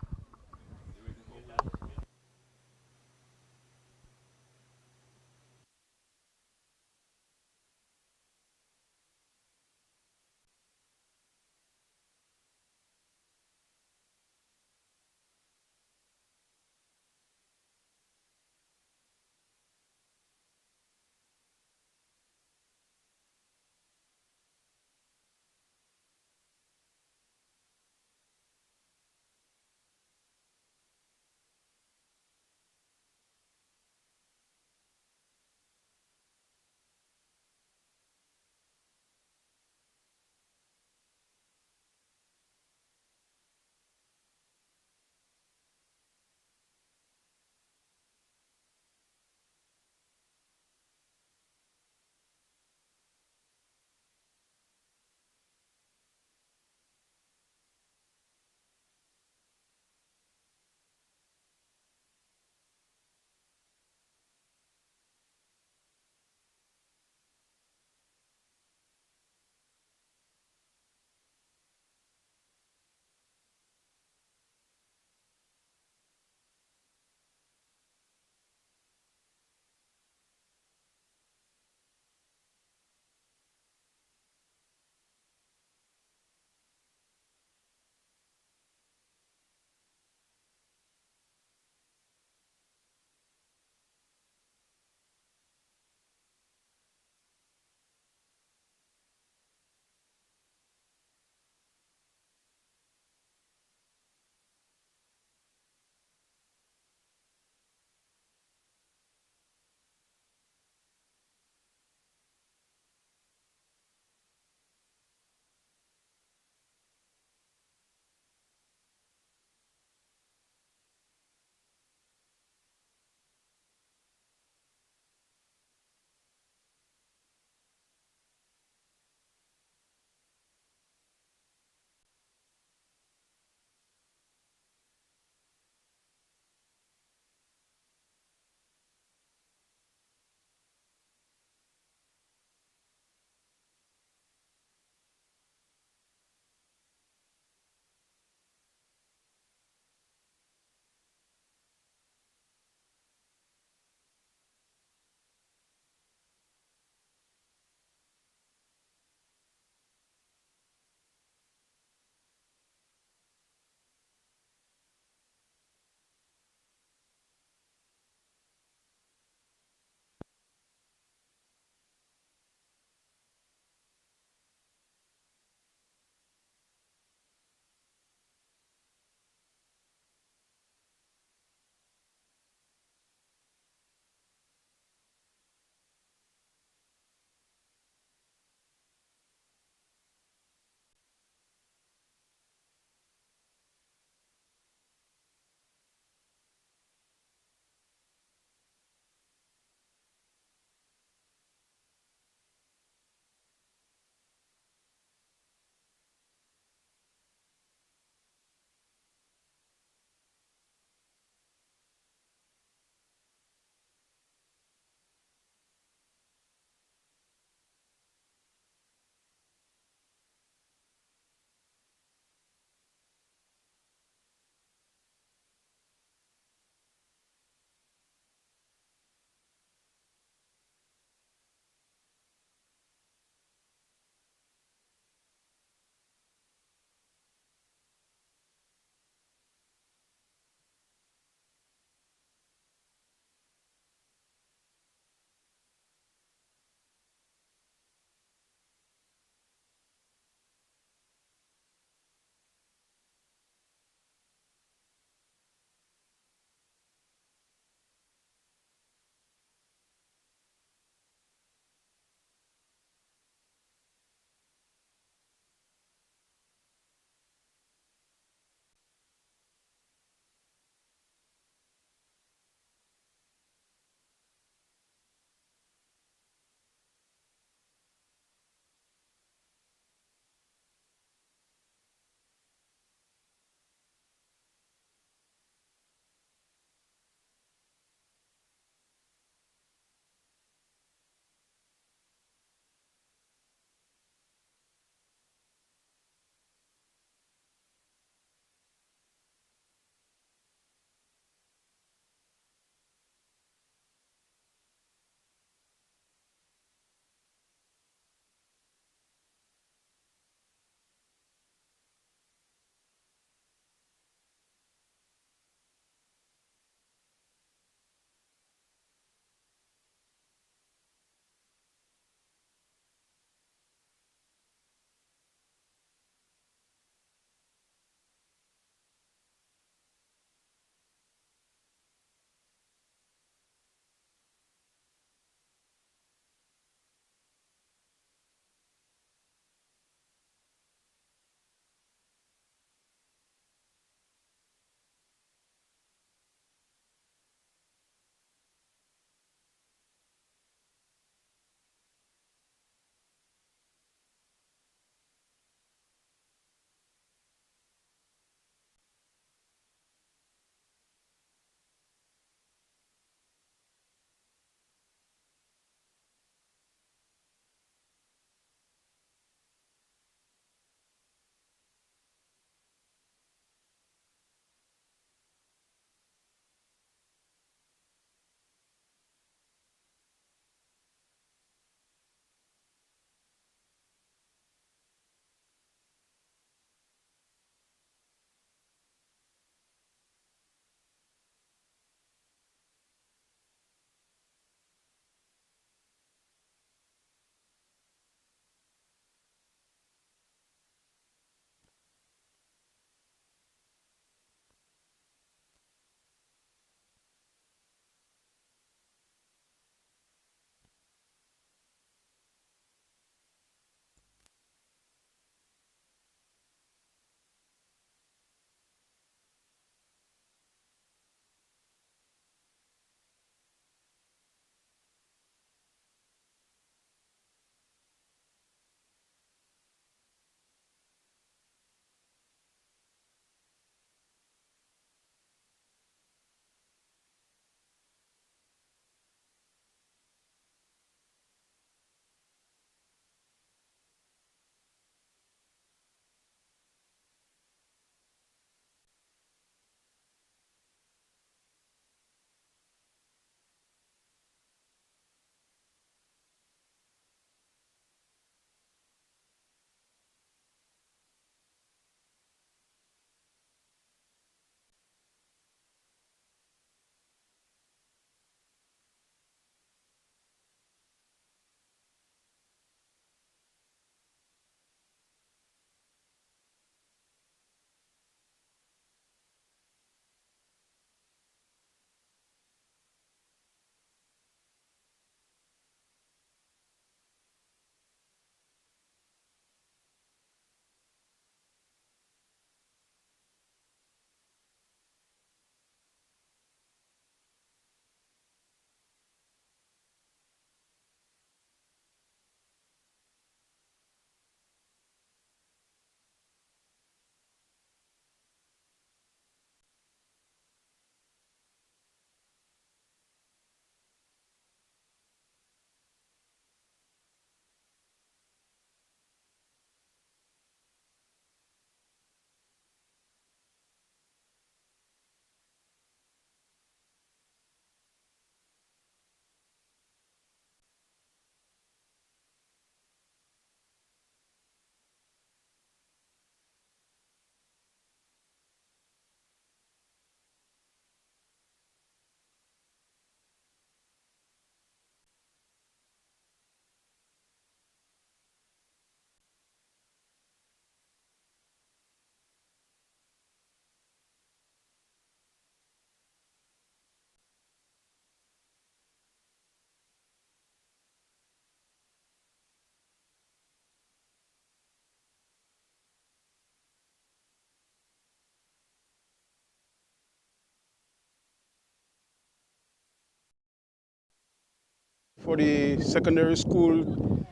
for the secondary school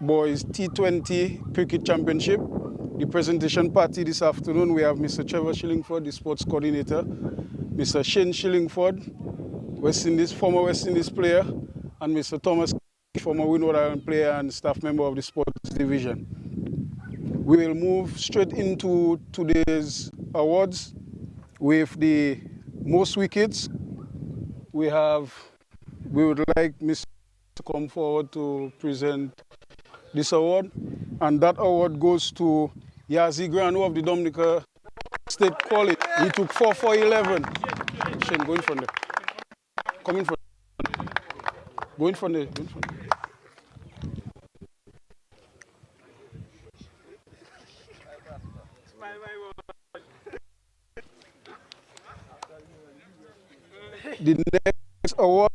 boys T20 cricket championship. The presentation party this afternoon, we have Mr. Trevor Shillingford, the sports coordinator, Mr. Shane Shillingford, former West Indies player, and Mr. Thomas, former Windward Island player and staff member of the sports division. We will move straight into today's awards with the most wickets. We would like Mr. to come forward to present this award, and that award goes to Yazi Granu of the Dominica State College. He took 4 for 11. Shane, go in front there. Come in front. Go in front there. Go in front. The next award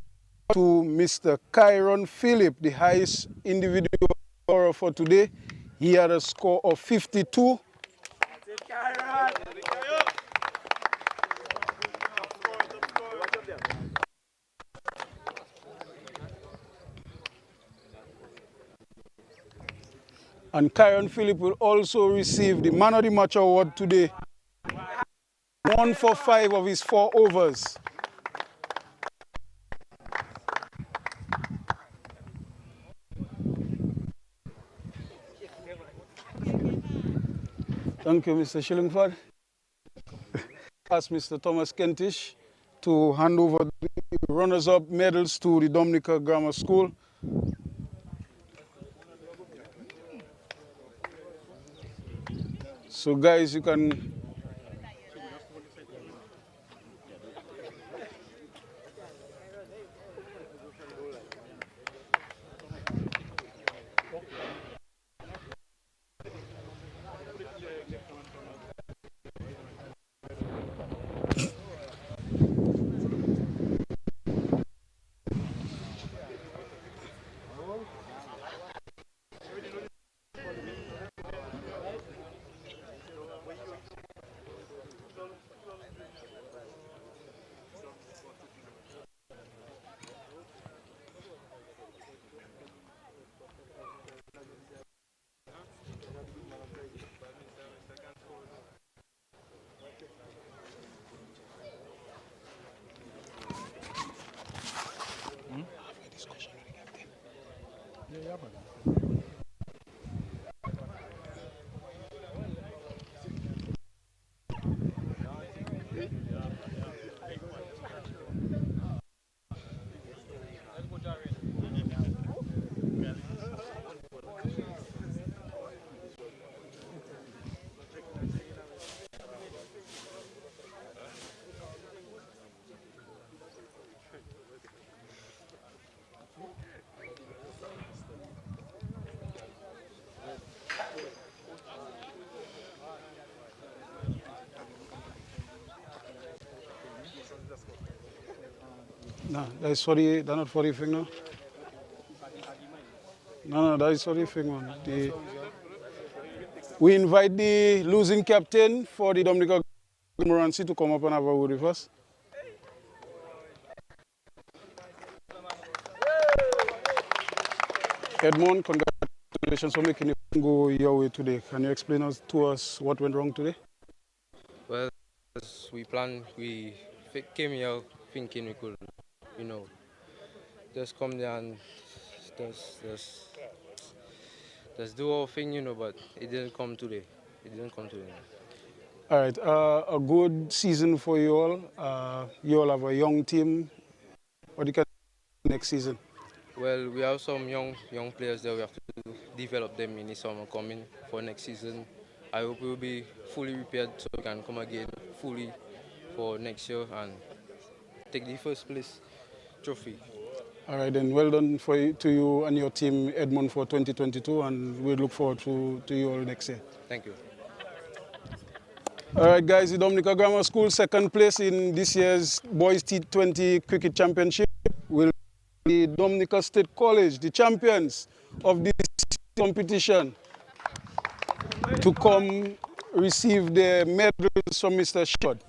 to Mr. Kyron Phillip, the highest individual scorer for today. He had a score of 52. And Kyron Phillip will also receive the Man of the Match award today. 1 for 5 of his 4 overs. Thank you, Mr. Shillingford. Ask Mr. Thomas Kentish to hand over the runners-up medals to the Dominica Grammar School. So guys, you can no, that's not for the thing now. No, that is for the thing, man. We invite the losing captain for the Dominica Morancy to come up and have a word with us. Edmond, congratulations for making it go your way today. Can you explain to us what went wrong today? Well, as we planned, we came here thinking we could, just come there and just do our thing, but it didn't come today. All right, a good season for you all. You all have a young team. What do you can do next season? Well, we have some young players that we have to develop them in the summer coming for next season. I hope we'll be fully prepared so we can come again fully for next year and take the first place trophy. All right, then well done to you and your team, Edmond, for 2022, and we look forward to you all next year. Thank you. All right, guys, the Dominica Grammar School second place in this year's Boys T20 Cricket Championship will be Dominica State College, the champions of this competition, to come receive the medals from Mr. Shod.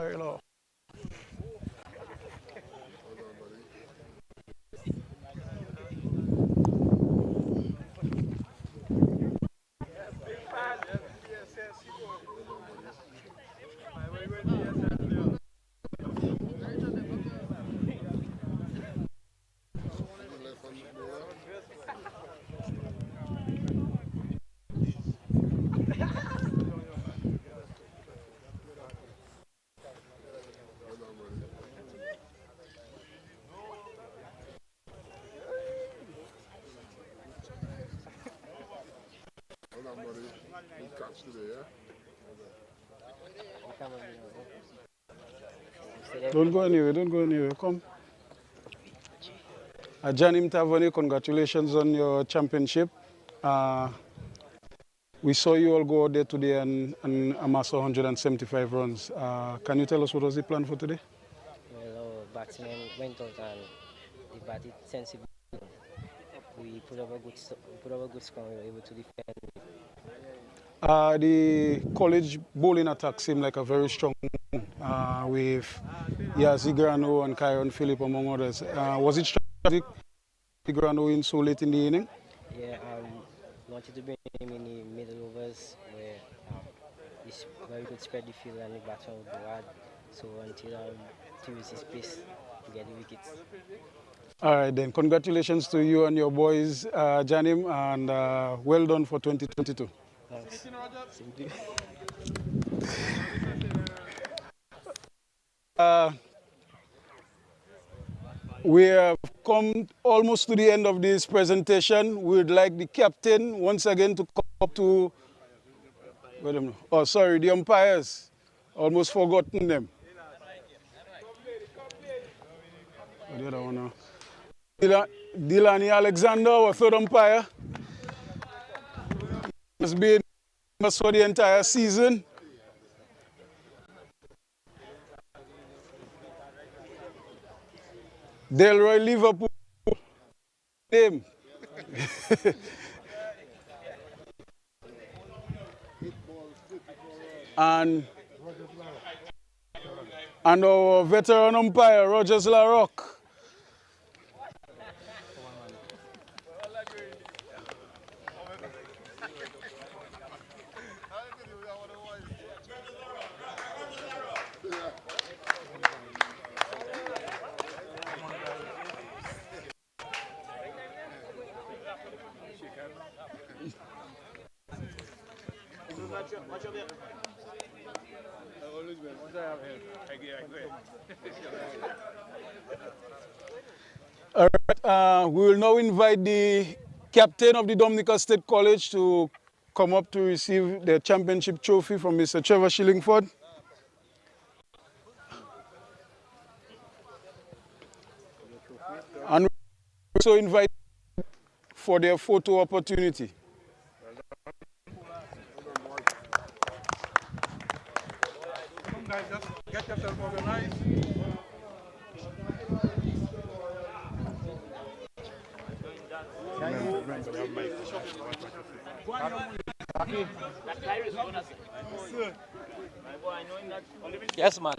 Very low. Don't go anywhere, don't go anywhere. Come. Janim Tavani, congratulations on your championship. We saw you all go out there today and amass 175 runs. Can you tell us what was the plan for today? Well, our batsmen went out and they batted sensibly. We put up a good score. We were able to defend. The college bowling attack seemed like a very strong one, with Zigrano and Kyron Phillip among others. Was it strategic Zigrano in so late in the inning? Yeah, wanted to bring him in the middle overs where this very good spread the field and the batsman would go hard. So until to use his pace to get the wickets. All right then, congratulations to you and your boys, Janim, and well done for 2022. Thanks. We have come almost to the end of this presentation. We would like the captain once again to come up to, the umpires. Almost forgotten them. The other one now. Dilani Alexander, our third umpire, has been with us for the entire season. Delroy Liverpool name. and our veteran umpire, Rogers LaRoque. All right, we will now invite the captain of the Dominica State College to come up to receive the championship trophy from Mr. Trevor Shillingford. And we also invite for their photo opportunity. Come guys, just get yourself organized. Yes, man.